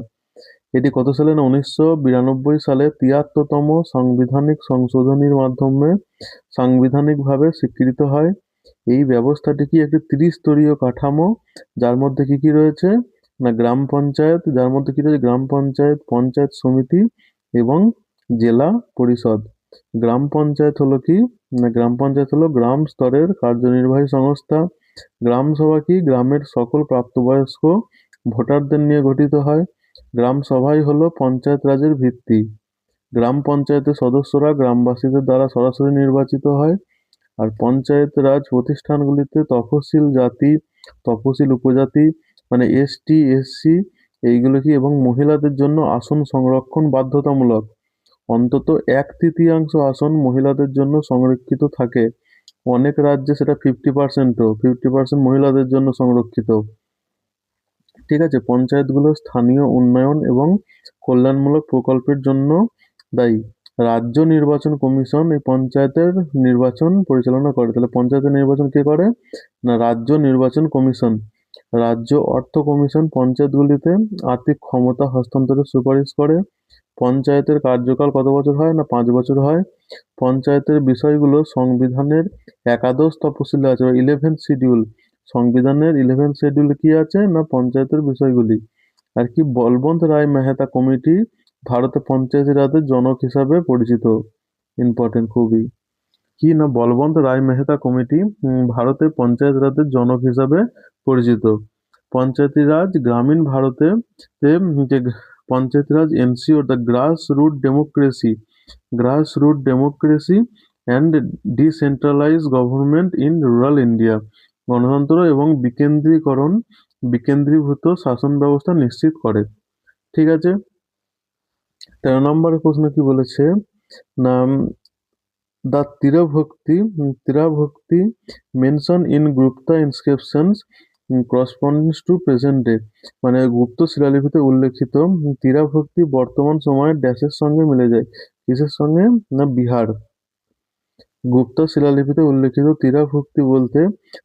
এটি কত সালে না 1992 সালে 73তম সাংবিধানিক সংশোধনীর মাধ্যমে সাংবিধানিকভাবে স্বীকৃত হয়। এই ব্যবস্থাটি কি একটি ত্রিস্তরীয় কাঠামো, যার মধ্যে কি কি রয়েছে না গ্রাম পঞ্চায়েত, যার মধ্যে কি রয়েছে গ্রাম পঞ্চায়েত, পঞ্চায়েত সমিতি এবং জেলা পরিষদ। গ্রাম পঞ্চায়েত হলো কি না, গ্রাম পঞ্চায়েত হলো গ্রাম স্তরের কার্যনির্বাহী সংস্থা। গ্রাম সভা কি গ্রামের সকল প্রাপ্তবয়স্ক ভোটারদের নিয়ে গঠিত হয়। গ্রাম সভাই হলো পঞ্চায়েত রাজের ভিত্তি। গ্রাম পঞ্চায়েতের সদস্যরা গ্রামবাসীদের দ্বারা সরাসরি নির্বাচিত হয়। আর পঞ্চায়েত রাজ প্রতিষ্ঠানগুলিতে তফসিল জাতি, তফসিল উপজাতি মানে এসটি, এসসি এইগুলো কি এবং মহিলাদের জন্য আসন সংরক্ষণ বাধ্যতামূলক। অন্তত 1/3 আসন মহিলাদের জন্য সংরক্ষিত থাকে। অনেক রাজ্যে সেটা 50%ও, 50% মহিলাদের জন্য সংরক্ষিত। ঠিক আছে? পঞ্চায়েতগুলো স্থানীয় উন্নয়ন এবং কল্যাণমূলক প্রকল্পের জন্য দায়ী। রাজ্য নির্বাচন কমিশন এই পঞ্চায়েতের নির্বাচন পরিচালনা করে। তাহলে পঞ্চায়েতের নির্বাচন কে করে না, রাজ্য নির্বাচন কমিশন। রাজ্য অর্থ কমিশন পঞ্চায়েতগুলিতে আর্থিক ক্ষমতা হস্তান্তরের সুপারিশ করে। পঞ্চায়েতের কার্যকাল কত বছর হয় না 5 বছর হয়। পঞ্চায়েতের বিষয়গুলো সংবিধানের একাদশ তফসিলে আছে, 11th শিডিউল। সংবিধানের 11th শিডিউলে কি আছে না পঞ্চায়েতের বিষয়গুলি। আর কি বলবন্ত রায় মেহতা কমিটি ভারতে পঞ্চায়েতি রাজের জনক হিসাবে পরিচিত। ইম্পর্টেন্ট খুবই। কি না বলবন্ত রায় মেহতা কমিটি ভারতে পঞ্চায়েত রাজের জনক হিসাবে পরিচিত। পঞ্চায়েতি রাজ গ্রামীণ ভারতে যে panchayati raj ensure the grass root democracy and decentralize government in rural India. গণতন্ত্র এবং বিকেন্দ্রীভূত শাসন ব্যবস্থা নিশ্চিত করে। ঠিক আছে? 13 নম্বরের প্রশ্ন কি বলেছে না, the Tirabhukti mention in Gupta inscriptions correspondence to present day. মানে গুপ্ত শিলালিপিতে উল্লেখিত তীরভক্তি বর্তমান সময়ের ড্যাশের সঙ্গে মিলে যায়। কিসের সঙ্গে না বিহার। গুপ্ত শিলালিপিতে উল্লেখিত তীরভক্তি বলতে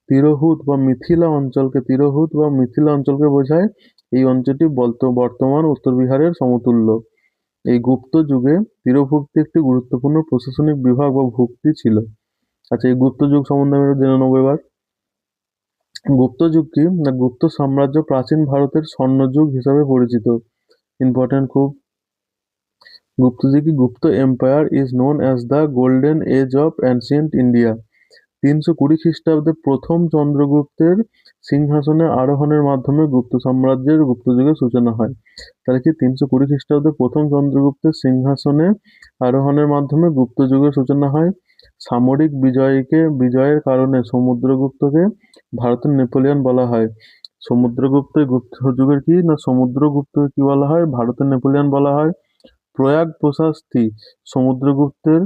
তিরহুত বা মিথিলা অঞ্চলকে বোঝায়। এই অঞ্চলটি বর্তমান উত্তর বিহারের সমতুল্য। এই গুপ্ত যুগে তীরভুক্তি একটি গুরুত্বপূর্ণ প্রশাসনিক বিভাগ বা ভুক্তি ছিল। আচ্ছা, এই গুপ্ত যুগ সম্বন্ধে আমরা জেনে নেবো এবার। গুপ্ত যুগ কি না, গুপ্ত সাম্রাজ্য প্রাচীন ভারতের স্বর্ণযুগ হিসাবে পরিচিত। ইম্পর্টেন্ট খুব। গুপ্ত যুগ কি Gupta empire is known as the golden age of ancient India. 320 খ্রিস্টাব্দে প্রথম চন্দ্রগুপ্তের সিংহাসনে আরোহণের মাধ্যমে গুপ্ত সাম্রাজ্যের গুপ্ত যুগের সূচনা হয়। তাহলে কি 320 খ্রিস্টাব্দে প্রথম চন্দ্রগুপ্তের সিংহাসনে আরোহণের মাধ্যমে গুপ্ত যুগের সূচনা হয়। সামরিক বিজয়ের কারণে সমুদ্রগুপ্তকে ভারতের নেপোলিয়ন বলা হয়। সমুদ্রগুপ্ত গুপ্ত যুগের কি না সমুদ্রগুপ্তকে কি বলা হয়, ভারতের নেপোলিয়ন বলা হয়। প্রয়াগ প্রশস্তি সমুদ্রগুপ্তের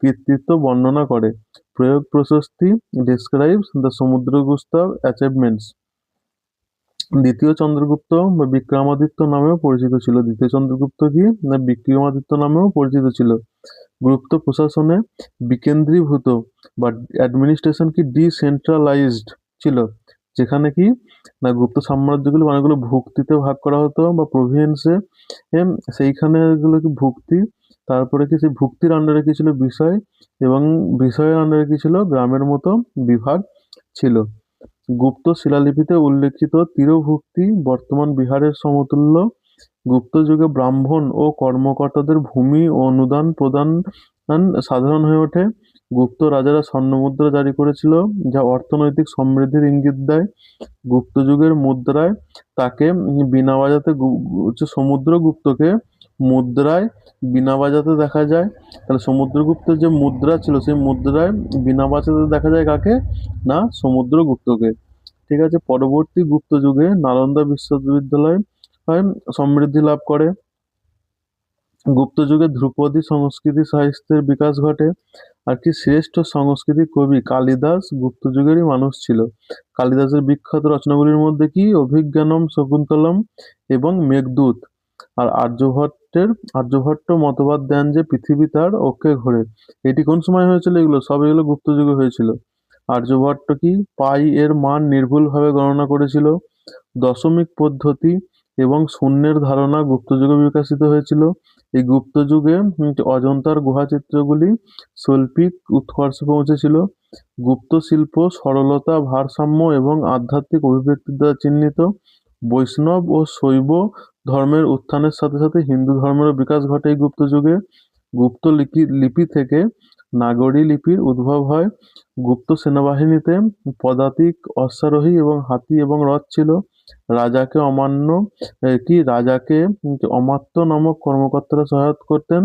কৃতিত্ব বর্ণনা করে। Prayag প্রশস্তি describes the সমুদ্রগুপ্ত's achievements. দ্বিতীয় চন্দ্রগুপ্ত বা বিক্রমাদিত্য নামেও পরিচিত ছিল। দ্বিতীয় চন্দ্রগুপ্ত কি না বিক্রমাদিত্য নামেও পরিচিত ছিল। গুপ্ত প্রশাসনে বিকেন্দ্রীভূত বা অ্যাডমিনিস্ট্রেশন কি ডিসেন্ট্রালাইজড ছিল, যেখানে কি না গুপ্ত সাম্রাজ্যগুলো অনেকগুলো ভুক্তিতে ভাগ করা হতো বা প্রভিন্সে। সেইখানে এগুলো কি ভুক্তি, তারপরে কি সেই ভুক্তির আন্ডারে কি ছিল বিষয়, এবং বিষয়ের আন্ডারে কি ছিল গ্রামের মতো বিভাগ ছিল। গুপ্ত শিলালিপিতে উল্লেখিত তীরভুক্তি বর্তমান বিহারের সমতুল্য। গুপ্ত যুগে ব্রাহ্মণ ও কর্মকর্তাদের ভূমি ও অনুদান প্রদান সাধারণ হয়ে ওঠে। গুপ্ত রাজারা স্বর্ণমুদ্রা জারি করেছিল, যা অর্থনৈতিক সমৃদ্ধির ইঙ্গিত দেয়। গুপ্ত যুগের মুদ্রায় তাকে বিনা বাজাতে সমুদ্রগুপ্তকে মুদ্রায় বিনা বাজাতে দেখা যায়। তাহলে সমুদ্রগুপ্তের যে মুদ্রা ছিল সেই মুদ্রায় বিনা বাজাতে দেখা যায় কাকে? না, সমুদ্রগুপ্তকে। ঠিক আছে, পরবর্তী গুপ্ত যুগে নালন্দা বিশ্ববিদ্যালয় সমৃদ্ধি লাভ করে। গুপ্ত যুগে ধ্রুপদী সংস্কৃতি সাহিত্যের বিকাশ ঘটে। আর কি শ্রেষ্ঠ সংস্কৃতি কবি কালিদাস গুপ্ত যুগেরই মানুষ ছিল। কালিদাসের বিখ্যাত রচনাগুলির মধ্যে কি অভিজ্ঞানম শকুন্তলম এবং মেঘদূত। আর আর্যভট্ট মতবাদ দেন যে পৃথিবী তার অক্ষে ঘোরে। এটি কোন সময় হয়েছিল? এগুলো গুপ্ত যুগে হয়েছিল। আর্যভট্ট কি পাই এর মান নির্ভুলভাবে গণনা করেছিল। দশমিক পদ্ধতি এবং শূন্যের ধারণা গুপ্ত যুগে বিকশিত হয়েছিল। এই গুপ্ত যুগে অজন্তার গুহা চিত্রগুলি শৈল্পিক উৎকর্ষে পৌঁছেছিল। গুপ্ত শিল্প সরলতা, ভারসাম্য এবং আধ্যাত্মিক অভিব্যক্তির দ্বারা চিহ্নিত। বৈষ্ণব ও শৈব ধর্মের উত্থানের সাথে সাথে হিন্দু ধর্মেরও বিকাশ ঘটে এই গুপ্ত যুগে। গুপ্ত লিপি থেকে নাগরী লিপির উদ্ভব হয়। গুপ্ত সেনাবাহিনীতে পদাতিক, অশ্বারোহী এবং হাতি এবং রথ ছিল। রাজাকে অমাত্য নামক কর্মকর্তারা সহায়তা করতেন।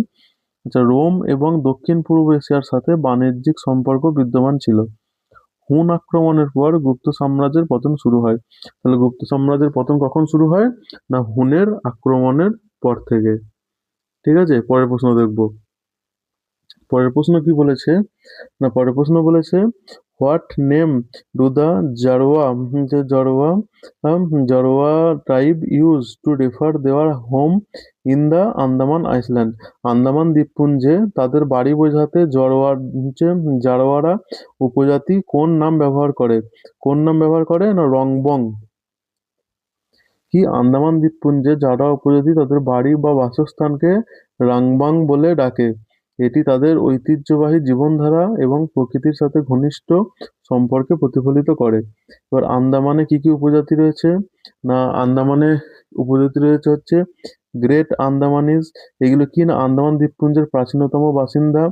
আচ্ছা, রোম এবং দক্ষিণ পূর্ব এশিয়ার সাথে বাণিজ্যিক সম্পর্ক বিদ্যমান ছিল। হুন আক্রমণের পর গুপ্ত সাম্রাজ্যের পতন শুরু হয়। তাহলে গুপ্ত সাম্রাজ্যের পতন কখন শুরু হয়? না, হুনের আক্রমণের পর থেকে। ঠিক আছে, পরের প্রশ্ন দেখব। পরের প্রশ্ন কি বলেছে? না, পরের প্রশ্ন বলেছে what name do the Jarawa tribe use to refer their home in the Andaman island. Andaman দ্বীপপুঞ্জে তাদের বাড়ি বোঝাতে জারোয়ারা উপজাতি কোন নাম ব্যবহার করে? না, রংবং। কি আন্দামান দ্বীপপুঞ্জে জারোয়া উপজাতি তাদের বাড়ি বা বাসস্থানকে রাংবাং বলে ডাকে। এটি তাদের ঐতিহ্যবাহী জীবনধারা এবং প্রকৃতির সাথে ঘনিষ্ঠ সম্পর্কে প্রতিফলিত করে। এবার আন্দামানে কি কি উপজাতি রয়েছে? না, আন্দামানে উপজাতি রয়েছে হচ্ছে গ্রেট আন্দামানিজ। এগুলো কি না আন্দামান দ্বীপপুঞ্জের প্রাচীনতম বাসিন্দা,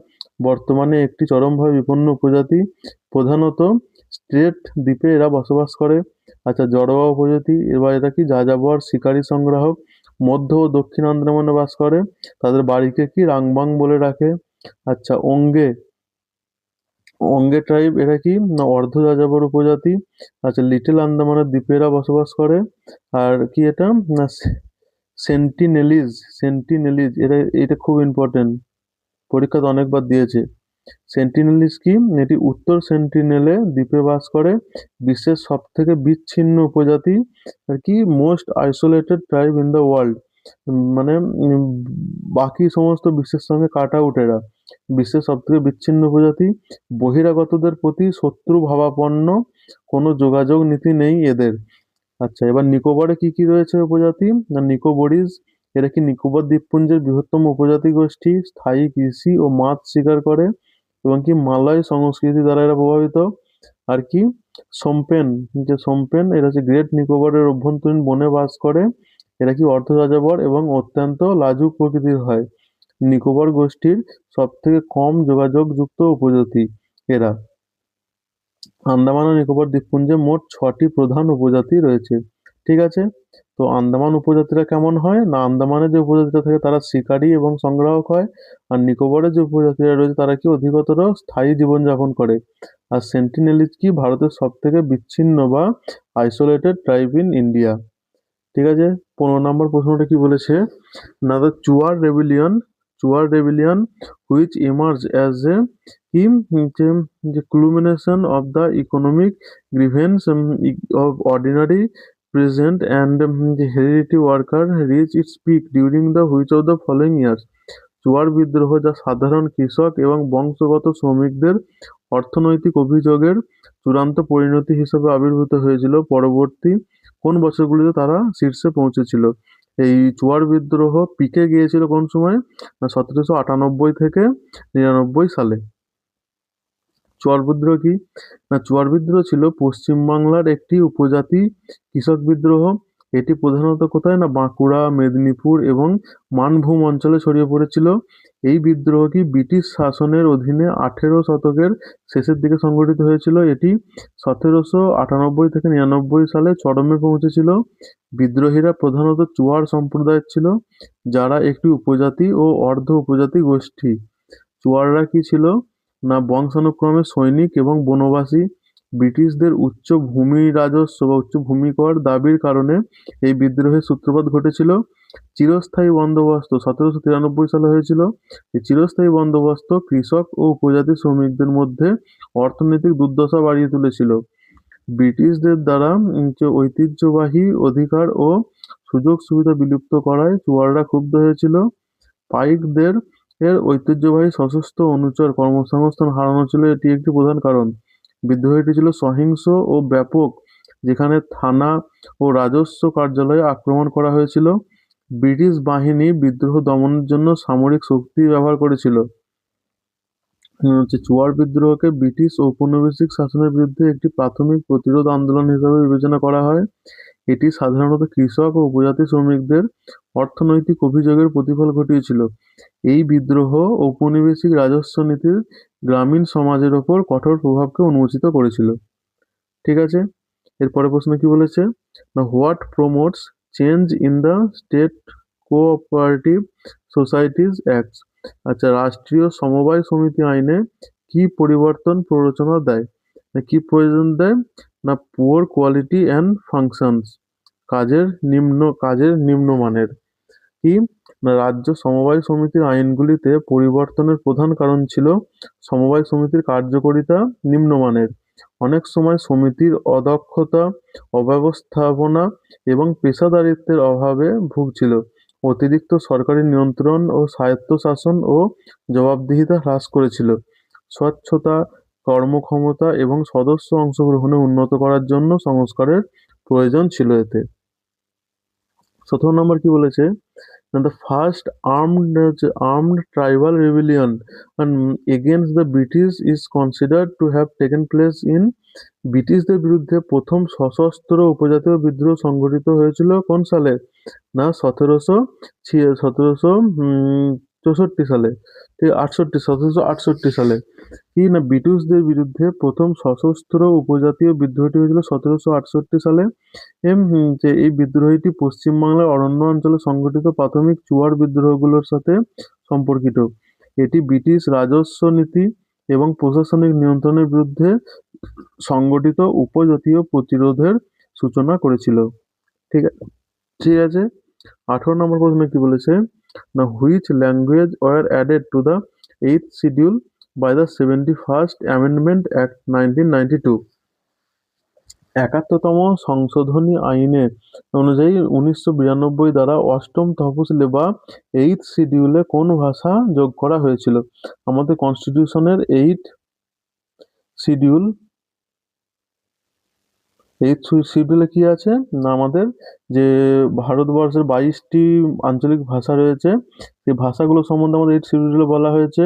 বর্তমানে একটি চরমভাবে বিপন্ন উপজাতি। প্রধানত স্ট্রেট দ্বীপে এরা বসবাস করে। আচ্ছা, জড়োয়া উপজাতি, এবার এরা কি যাযাবর, শিকারী, সংগ্রাহক, মধ্য ও দক্ষিণ আন্দামানে বাস করে। তাদের বাড়িকে কি রাংবাং বলে ডাকে। আচ্ছা, ওঙ্গে ট্রাইব, এরা কি না অর্ধ যাযাবর উপজাতি। আচ্ছা, লিটল আন্দামানের দ্বীপে এরা বসবাস করে। আর কি এটা না সেন্টিনেলিজ, এটা খুব ইম্পর্টেন্ট, পরীক্ষাতে অনেকবার দিয়েছে। সেন্টিনেলিজ কি? এটি উত্তর সেন্টিনেলে দ্বীপে বাস করে। বিশ্বের সব থেকে বিচ্ছিন্ন উপজাতি আর কি most isolated tribe in the world. মানে বাকি সমস্ত বিশ্বের সঙ্গে কাট আউট এরা। বিশ্বের সব থেকে বিচ্ছিন্ন উপজাতি। বহিরাগতদের প্রতি শত্রু ভাবাপন্ন, কোনো যোগাযোগ নীতি নেই এদের। আচ্ছা, এবার নিকোবরে কি কি রয়েছে উপজাতি? না, নিকোবরিজ, এরা কি নিকোবর দ্বীপপুঞ্জের বৃহত্তম উপজাতি গোষ্ঠী, স্থায়ী কৃষি ও মাছ শিকার করে এবং কি মালয় সংস্কৃতি দ্বারা এরা প্রভাবিত। আর কি সোমপেন, এরা হচ্ছে গ্রেট নিকোবরের অভ্যন্তরীণ বনে বাস করে। এরা কি অর্ধ যাযাবর এবং অত্যন্ত লাজুক প্রকৃতির হয়। নিকোবর গোষ্ঠীর সব থেকে কম যোগাযোগযুক্ত উপজাতি এরা। আন্দামান ও নিকোবর দ্বীপপুঞ্জে মোট 6টি প্রধান উপজাতি রয়েছে। ঠিক আছে, তো আন্দামান উপজাতিরা কেমন হয়? না, আন্দামানে যে উপজাতিরা থাকে তারা শিকারী এবং সংগ্রাহক হয়। আর নিকোবরে যে উপজাতিরা রয়েছে তারা কি অধিকতর স্থায়ী জীবনযাপন করে। আর সেন্টিনেলিজ কি ভারতের সব থেকে বিচ্ছিন্ন বা আইসোলেটেড ট্রাইব ইন ইন্ডিয়া। ঠিক আছে, 15 নম্বর প্রশ্নটা কি বলেছে? না, the Chuar rebellion which emerge as a culmination of the economic grievance of ordinary peasant and the hereditary worker reached its peak during the which of the following years? চুয়ার বিদ্রোহ, যা সাধারণ কৃষক এবং বংশগত শ্রমিকদের অর্থনৈতিক অভিযোগের চূড়ান্ত পরিণতি হিসেবে আবির্ভূত হয়েছিল, পরবর্তী কোন বছরগুলিতে তারা শীর্ষে পৌঁছেছিল? এই চুয়ার বিদ্রোহ পিকে গিয়েছিল কোন সময়? না, 1798 থেকে 99 সালে। চুয়ার বিদ্রোহ কি? না, চুয়ার বিদ্রোহ ছিল পশ্চিমবাংলার একটি উপজাতি কৃষক বিদ্রোহ। এটি প্রধানত কোথায়? না বাঁকুড়া, মেদিনীপুর এবং মানভূম অঞ্চলে ছড়িয়ে পড়েছিল। এই বিদ্রোহটি ব্রিটিশ শাসনের অধীনে 18 শতকের শেষের দিকে সংগঠিত হয়েছিল। এটি 1798 থেকে 99 সালে চরমে পৌঁছেছিল। বিদ্রোহীরা প্রধানত চুয়ার সম্প্রদায়ের ছিল, যারা একটি উপজাতি ও অর্ধ উপজাতি গোষ্ঠী। চুয়াররা কি ছিল? না বংশানুক্রমে সৈনিক এবং বনবাসী। ব্রিটিশদের উচ্চ ভূমি রাজস্ব বা উচ্চ ভূমিকর দাবির কারণে এই বিদ্রোহের সূত্রপাত ঘটেছিল। চিরস্থায়ী বন্দোবস্ত 1793 সালে হয়েছিল। এই চিরস্থায়ী বন্দোবস্ত কৃষক ও উপজাতি শ্রমিকদের মধ্যে অর্থনৈতিক দুর্দশা বাড়িয়ে তুলেছিল। ব্রিটিশদের দ্বারা যে ঐতিহ্যবাহী অধিকার ও সুযোগ সুবিধা বিলুপ্ত করায় চুয়াররা ক্ষুব্ধ হয়েছিল। পাইকদের ঐতিহ্যবাহী সশস্ত্র অনুচর কর্মসংস্থান হারানো ছিল এটি একটি প্রধান কারণ। বিদ্রোহটি ছিল সহিংস ও ব্যাপক, যেখানে থানা ও রাজস্ব কার্যালয়ে আক্রমণ করা হয়েছিল। ব্রিটিশ বাহিনী বিদ্রোহ দমনের জন্য সামরিক শক্তি ব্যবহার করেছিল। চুয়ার বিদ্রোহকে ব্রিটিশ ঔপনিবেশিক শাসনের বিরুদ্ধে একটি প্রাথমিক প্রতিরোধ আন্দোলন হিসেবে বিবেচনা করা হয়। এটি সাধারণত কৃষক ও উপজাতি শ্রমিকদের অর্থনৈতিক অভিযোগের প্রতিফল ঘটিয়েছিল। এই বিদ্রোহ ঔপনিবেশিক রাজস্ব নীতির গ্রামীণ সমাজের ওপর কঠোর প্রভাবকে উন্মোচিত করেছিল। ঠিক আছে, এরপরের প্রশ্ন কি বলেছে? না, what promotes change in the state cooperative societies act. আচ্ছা, রাষ্ট্রীয় সমবায় সমিতি আইনে কি পরিবর্তন প্ররোচনা দেয়? না কি প্রয়োজন দেয়? না পুয়ার কোয়ালিটি অ্যান্ড ফাংশনস, কাজের নিম্নমানের। কি? না রাজ্য সমবায় সমিতির আইনগুলিতে পরিবর্তনের প্রধান কারণ ছিল সমবায় সমিতির কার্যকারিতা নিম্নমানের। অনেক সময় সমিতির অদক্ষতা, অব্যবস্থাপনা এবং পেশাদারিত্বের অভাবে ভুগছিল। অতিরিক্ত সরকারি নিয়ন্ত্রণ ও স্বায়ত্তশাসন ও জবাবদিহিতা হ্রাস করেছিল। স্বচ্ছতা, কর্মক্ষমতা এবং সদস্য অংশগ্রহণে উন্নত করার জন্য সংস্কারের প্রয়োজন ছিল এতে। 17 নম্বর কি বলেছে? The first armed tribal rebellion against the British is considered to have taken place in। ব্রিটিশদের বিরুদ্ধে প্রথম সশস্ত্র উপজাতীয় বিদ্রোহ সংঘটিত হয়েছিল কোন সালে? না 1768 সালে। ঠিক 1768 সালে। কি? না ব্রিটিশদের বিরুদ্ধে প্রথম সশস্ত্র উপজাতীয় বিদ্রোহটি হয়েছিল 1768 সালে। যে এই বিদ্রোহটি পশ্চিমবাংলার অরণ্য অঞ্চলে সংঘটিত প্রাথমিক চুয়ার বিদ্রোহগুলোর সাথে সম্পর্কিত। এটি ব্রিটিশ রাজস্ব নীতি এবং প্রশাসনিক নিয়ন্ত্রণের বিরুদ্ধে সংগঠিত উপজাতীয় প্রতিরোধের সূচনা করেছিল। ঠিক আছে, ঠিক আছে। 18 নম্বর প্রশ্ন কি বলেছে? না which language were added to the 8th schedule by the 71st amendment act 1992। 71তম সংশোধনী আইনে অনুযায়ী 1992 দ্বারা অষ্টম তফসিলে বা 8th শিডিউলে কোন ভাষা যোগ করা হয়েছিল? আমাদের কনস্টিটিউশনের 8th শিডিউলে কি আছে? না আমাদের যে ভারতবর্ষের 22টি আঞ্চলিক ভাষা রয়েছে, সেই ভাষাগুলো সম্বন্ধে আমাদের 8th শিডিউলে বলা হয়েছে।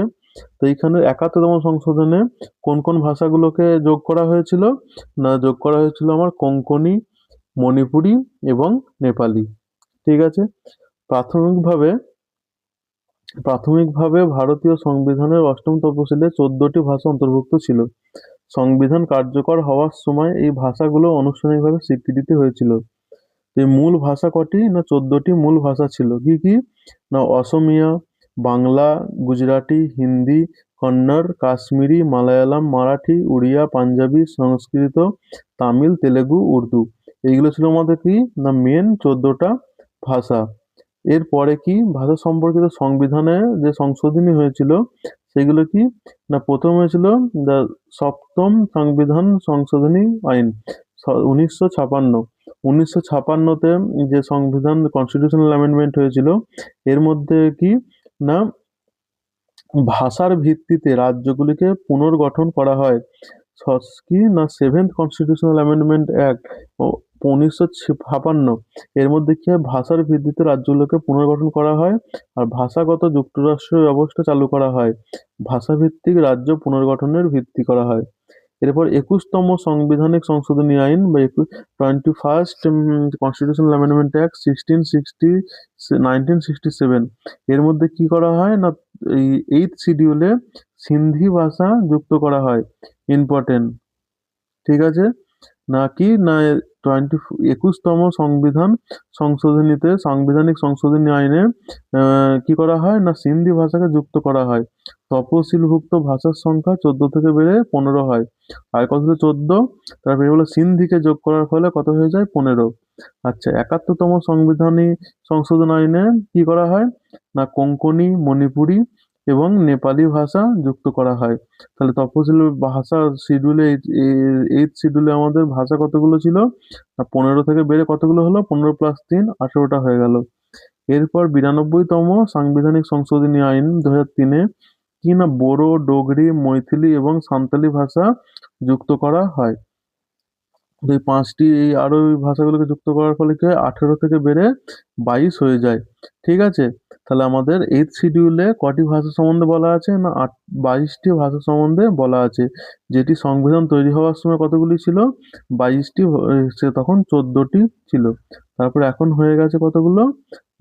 তো এইখানে 71তম সংশোধনে কোন কোন ভাষাগুলোকে যোগ করা হয়েছিল? না যোগ করা হয়েছিল আমার কোঙ্কনি, মণিপুরি এবং নেপালি। ঠিক আছে। প্রাথমিকভাবে প্রাথমিকভাবে ভারতীয় সংবিধানের অষ্টম তফসিলে 14টি ভাষা অন্তর্ভুক্ত ছিল। সংবিধান কার্যকর হওয়ার সময় এই ভাষাগুলো আনুষ্ঠানিকভাবে স্বীকৃতি হয়েছিল। এই মূল ভাষা কটি? না 14টি মূল ভাষা ছিল। কি কি? না অসমিয়া, বাংলা, গুজরাটি, হিন্দি, কন্নড়, কাশ্মীরি, মালায়ালাম, মারাঠি, উড়িয়া, পাঞ্জাবি, সংস্কৃত, তামিল, তেলেগু, উর্দু। এইগুলো ছিল আমাদের কি? না মেন 14টা ভাষা। এরপরে কি ভাষা সম্পর্কিত সংবিধানে যে সংশোধনী হয়েছিল সেগুলো কি? না প্রথম হয়েছিল দ্য সপ্তম সংবিধান সংশোধনী আইন 1956। 1956তে যে সংবিধান কনস্টিটিউশনাল অ্যামেন্ডমেন্ট হয়েছিল এর মধ্যে কি? না ভাষার ভিত্তিতে রাজ্যগুলিকে পুনর্গঠন করা হয়। কি না সেভেন্থ কনস্টিটিউশনাল অ্যামেন্ডমেন্ট অ্যাক্ট 1956, এর মধ্যে কি হয়, ভাষার ভিত্তিতে রাজ্যগুলোকে পুনর্গঠন করা হয় আর ভাষাগত যুক্তরাষ্ট্র ব্যবস্থা চালু করা হয়। ভাষাভিত্তিক রাজ্য পুনর্গঠনের ভিত্তি করা হয়। এরপর 21তম সাংবিধানিক সংশোধনী আইন বা 21st কনস্টিটিউশনাল অ্যামেন্ডমেন্ট অ্যাক্ট 1967, এর মধ্যে কি করা হয় না এই 8th শিডিউলে সিন্ধি ভাষা যুক্ত করা হয়। ইম্পর্টেন্ট, ঠিক আছে? নাকি না 21তম সাংবিধানিক সংশোধনী আইনে কি করা হয় না সিন্ধি ভাষাকে যুক্ত করা হয়। তফসিলভুক্ত ভাষার সংখ্যা 14 থেকে বেড়ে 15 হয়। আর কত হলো 14, তারপরে হলো সিন্ধিকে যোগ করার ফলে কত হয়ে যায় 15। আচ্ছা, 71তম সংশোধন আইনে কি করা হয় না কোঙ্কনি, মণিপুরি এবং নেপালি ভাষা যুক্ত করা হয়। তাহলে তফসিলি ভাষা শিডিউলে 8th শিডিউলে আমাদের ভাষা কতগুলো ছিল না 15 থেকে বেড়ে কতগুলো হলো 15 + 3 18টা হয়ে গেল। এরপর 92তম সাংবিধানিক সংশোধনী আইন 2003-এ কি না বোরো, ডোগরি, মৈথিলি এবং সাঁওতালি ভাষা যুক্ত করা হয়। এই পাঁচটি আরো এই ভাষাগুলোকে যুক্ত করার ফলে কি হয় 18 থেকে বেড়ে 22 হয়ে যায়। ঠিক আছে? তাহলে আমাদের 8th শিডিউলে কটি ভাষা সম্বন্ধে বলা আছে না 22টি ভাষা সম্বন্ধে বলা আছে। যেটি সংবিধান তৈরি হওয়ার সময় কতগুলি ছিল 22টি, সে তখন 14টি ছিল। তারপর এখন হয়ে গেছে কতগুলো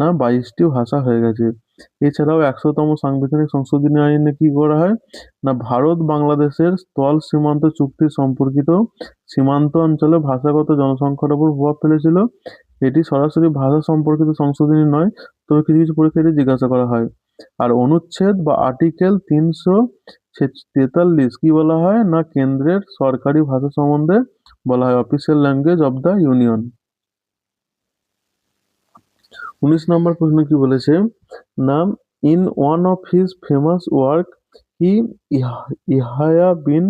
না 22টি ভাষা হয়ে গেছে। এছাড়াও 100তম সাংবিধানিক সংশোধনী আইনে কি করা হয় না ভারত বাংলাদেশের স্থল সীমান্ত চুক্তি সম্পর্কিত সীমান্ত অঞ্চলে ভাষাগত জনসংখ্যার উপর প্রভাব ফেলেছিল। এটি সরাসরি ভাষা সম্পর্কিত সংশোধনী নয়, তবে কিছু কিছু পরীক্ষায় এটি জিজ্ঞাসা করা হয়। আর অনুচ্ছেদ বা আর্টিকেল 343 কি বলা হয় না কেন্দ্রের সরকারি ভাষা সম্বন্ধে বলা হয়, official language of the union. 19 নম্বর প্রশ্ন কি বলেছে না in one of his famous work he Yahya bin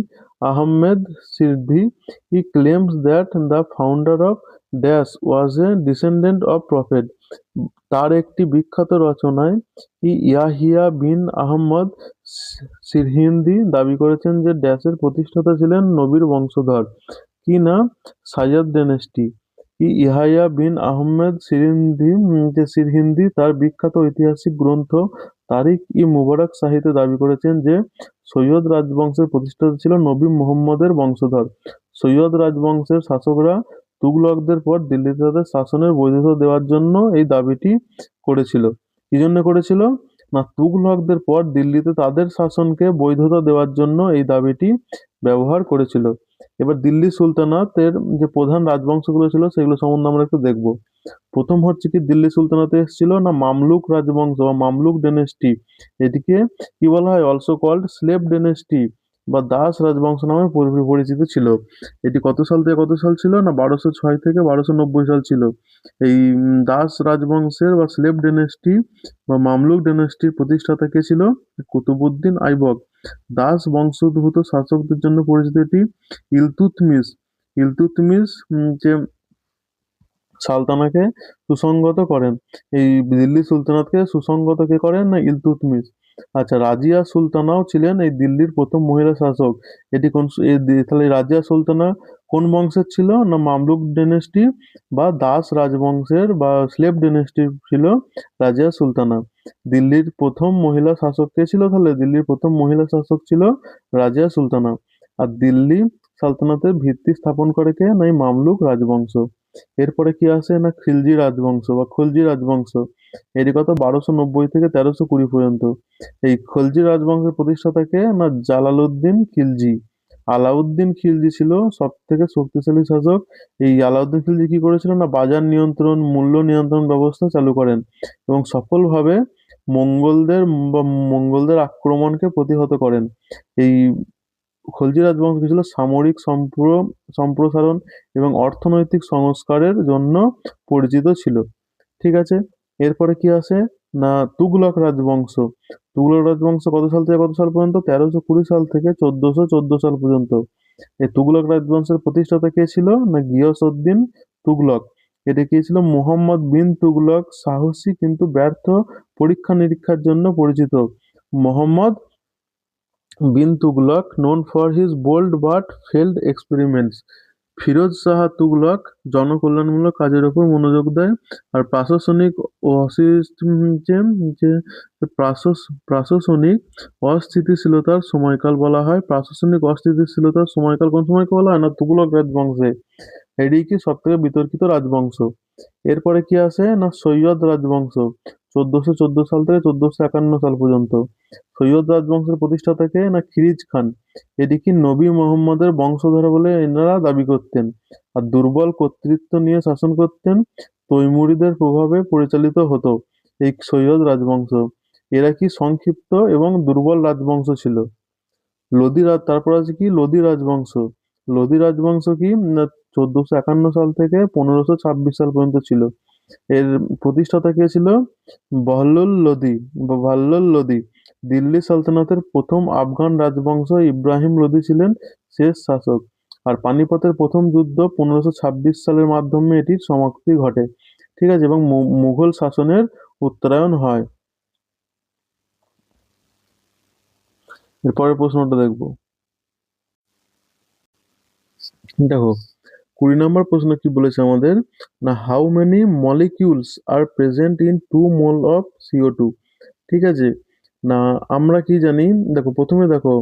Ahmed Sirhindi he claims that the founder of dash was a descendant of prophet. তার একটি বিখ্যাত রচনায় ইয়াহিয়া বিন আহমদ সিরহিন্দি দাবি করেছেন যে ড্যাশের প্রতিষ্ঠাতা ছিলেন নবীর বংশধর। কি না সাইয়্যদ ডাইনেস্টি। ইয়াহিয়া বিন আহমেদ সিরহিন্দি তার বিখ্যাত ঐতিহাসিক গ্রন্থ তারিখ-ই-মুবারক শাহীতে দাবি করেছেন যে সৈয়দ রাজবংশের প্রতিষ্ঠাতা ছিল নবী মুহাম্মদের বংশধর। সৈয়দ রাজবংশের শাসকরা তুগলকদের পর দিল্লিতে তাদের শাসনের বৈধতা দেওয়ার জন্য এই দাবিটি করেছিল। কি জন্য করেছিল না তুগলকদের পর দিল্লিতে তাদের শাসনকে বৈধতা দেওয়ার জন্য এই দাবিটি ব্যবহার করেছিল। এবার দিল্লি সুলতানাতের যে প্রধান রাজবংশগুলো ছিল সেগুলো সম্বন্ধে আমরা একটু দেখব। প্রথম হচ্ছে কি দিল্লি সুলতানাতে এসেছিল না মামলুক রাজবংশ বা মামলুক ডাইনেস্টি। এটিকে কি বলা হয় অলসো কল্ড স্লেভ ডাইনেস্টি বা দাস রাজবংশ নামে পরিচিত ছিল। এটি কত সাল থেকে কত সাল ছিল না 1206 থেকে 1290 সাল ছিল। এই দাস রাজবংশের বা স্লেভ ডাইনেস্টি বা মামলুক ডাইনেস্টির প্রতিষ্ঠাতা কে ছিল কুতুবউদ্দিন আইবক। দাস বংশোদ্ভূত শাসকদের জন্য পরিচিত এটি ইলতুৎমিশ। ইলতুৎমিশ যে সালতানাকে সুসংগত করেন। এই দিল্লি সুলতানাতকে সুসংগত কে করেন না ইলতুৎমিশ। আচ্ছা, রাজিয়া সুলতানাও ছিলেন এই দিল্লির প্রথম মহিলা শাসক। এটি কোন তাহলে রাজিয়া সুলতানা কোন বংশের ছিল না মামলুক ডাইনেস্টি বা দাস রাজবংশের বা স্লেভ ডাইনেস্টির ছিল রাজিয়া সুলতানা। দিল্লির প্রথম মহিলা শাসক কে ছিল তাহলে দিল্লির প্রথম মহিলা শাসক ছিল রাজিয়া সুলতানা। আর দিল্লি সালতানাতের ভিত্তি স্থাপন করে কে না এই মামলুক রাজবংশ। এরপরে কি আসে না খিলজি রাজবংশ বা খুলজি রাজবংশ। এটি কত 1290 থেকে 1320 পর্যন্ত। এই খলজি রাজবংশের প্রতিষ্ঠাতাকে না জালালউদ্দিন খিলজি। আলাউদ্দিন খিলজি ছিল সব থেকে শক্তিশালী শাসক। এই আলাউদ্দিন খিলজি কি করেছিল না বাজার নিয়ন্ত্রণ, মূল্য নিয়ন্ত্রণ ব্যবস্থা চালু করেন এবং সফলভাবে মঙ্গলদের মঙ্গলদের আক্রমণকে প্রতিহত করেন। এই খলজি রাজবংশ কি ছিল সামরিক সম্প্রসারণ এবং অর্থনৈতিক সংস্কারের জন্য পরিচিত ছিল। ঠিক আছে? এরপরে কি আসে না তুগলক রাজবংশ। তুগলক রাজবংশ কত সাল থেকে কত সাল পর্যন্ত 1320 সাল থেকে 1414 সাল পর্যন্ত। এই তুগলক রাজবংশের প্রতিষ্ঠাতা কে ছিল না গিয়াসউদ্দিন তুগলক। এটি কি ছিল মুহাম্মদ বিন তুগলক সাহসী কিন্তু ব্যর্থ পরীক্ষা নিরীক্ষার জন্য পরিচিত। Mohammad bin Tughlaq known for his bold but failed experiments. Firoz Shah Tughlaq জনকল্যাণমূলক কাজের উপর মনোযোগ দেয়। আর প্রশাসনিক অসিস্টেম যে প্রশাসনিক অস্থিতিশীলতার সময়কাল বলা হয়। প্রশাসনিক অস্থিতিশীলতার সময়কাল কোন সময়কে বলা হয়? না তুগলক রাজবংশে। এটি কি সব থেকে বিতর্কিত রাজবংশ। এরপরে কি আসে? না সৈয়দ রাজবংশ, 1414 সাল থেকে 1451 সাল পর্যন্ত। সৈয়দ রাজবংশের প্রতিষ্ঠাতা কে? না খিরিজ খান। এটি কি নবী মোহাম্মদের বংশধর বলে এনারা দাবি করতেন। আর দুর্বল কর্তৃত্ব নিয়ে শাসন করতেন, তৈমুরিদের প্রভাবে পরিচালিত হতো এই সৈয়দ রাজবংশ। এরা কি সংক্ষিপ্ত এবং দুর্বল রাজবংশ ছিল। তারপর আছে কি লোদি রাজবংশ। লোদি রাজবংশ কি? না 1451 সাল থেকে 1526 সাল পর্যন্ত ছিল। এর প্রতিষ্ঠাতা কে ছিল? বহলুল লোদি বা ভাল্লুল লোদি। দিল্লি সালতানাতের প্রথম আফগান রাজবংশ ইব্রাহিম লোদি ছিলেন শেষ শাসক। আর পানিপথের প্রথম যুদ্ধ 1526 সালের মাধ্যমে এটির সমাপ্তি ঘটে। ঠিক আছে, এবং মুঘল শাসনের উত্তরায়ণ হয়। এরপরের প্রশ্নটা দেখবো। দেখো 20 নম্বর প্রশ্ন কি বলেছে আমাদের? না how many molecules are present in 2 mole of CO2। ঠিক আছে, না আমরা কি জানি? দেখো প্রথমে দেখো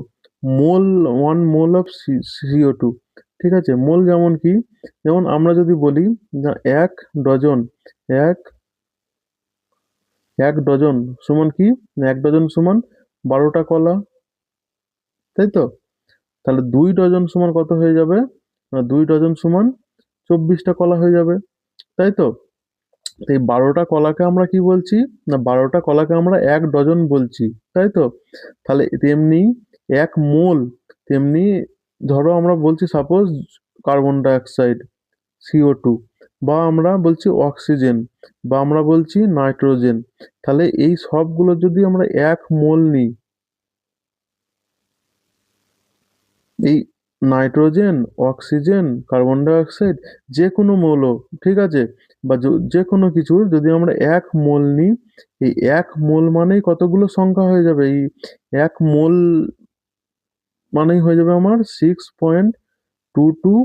মোল, 1 মোল অফ CO2। ঠিক আছে, মোল যেমন কি? যেমন আমরা যদি বলি না এক ডজন, এক এক ডজন সমান কি? না এক ডজন সমান 12টা কলা, তাই তো? তাহলে 2 ডজন সমান কত হয়ে যাবে? না 2 ডজন সমান 24টা কলা হয়ে যাবে, তাই তো? তো এই 12টা কলাকে আমরা কি বলছি? না 12টা কলাকে আমরা 1 ডজন বলছি, তাই তো? তাহলে তেমনি 1 মোল, তেমনি ধরো আমরা বলছি সাপোজ কার্বন ডাইঅক্সাইড CO2, বা আমরা বলছি অক্সিজেন, বা আমরা বলছি নাইট্রোজেন। তাহলে এই সবগুলো যদি আমরা 1 মোল নিই, এই নাইট্রোজেন, অক্সিজেন, কার্বন ডাইঅক্সাইড, যে কোনো মৌল, ঠিক আছে, বা যে কোনো কিছুর যদি আমরা 1 মোল নিই, এই 1 মোল মানেই কতগুলো সংখ্যা হয়ে যাবে? এই 1 মোল মানেই হয়ে যাবে আমার 6.22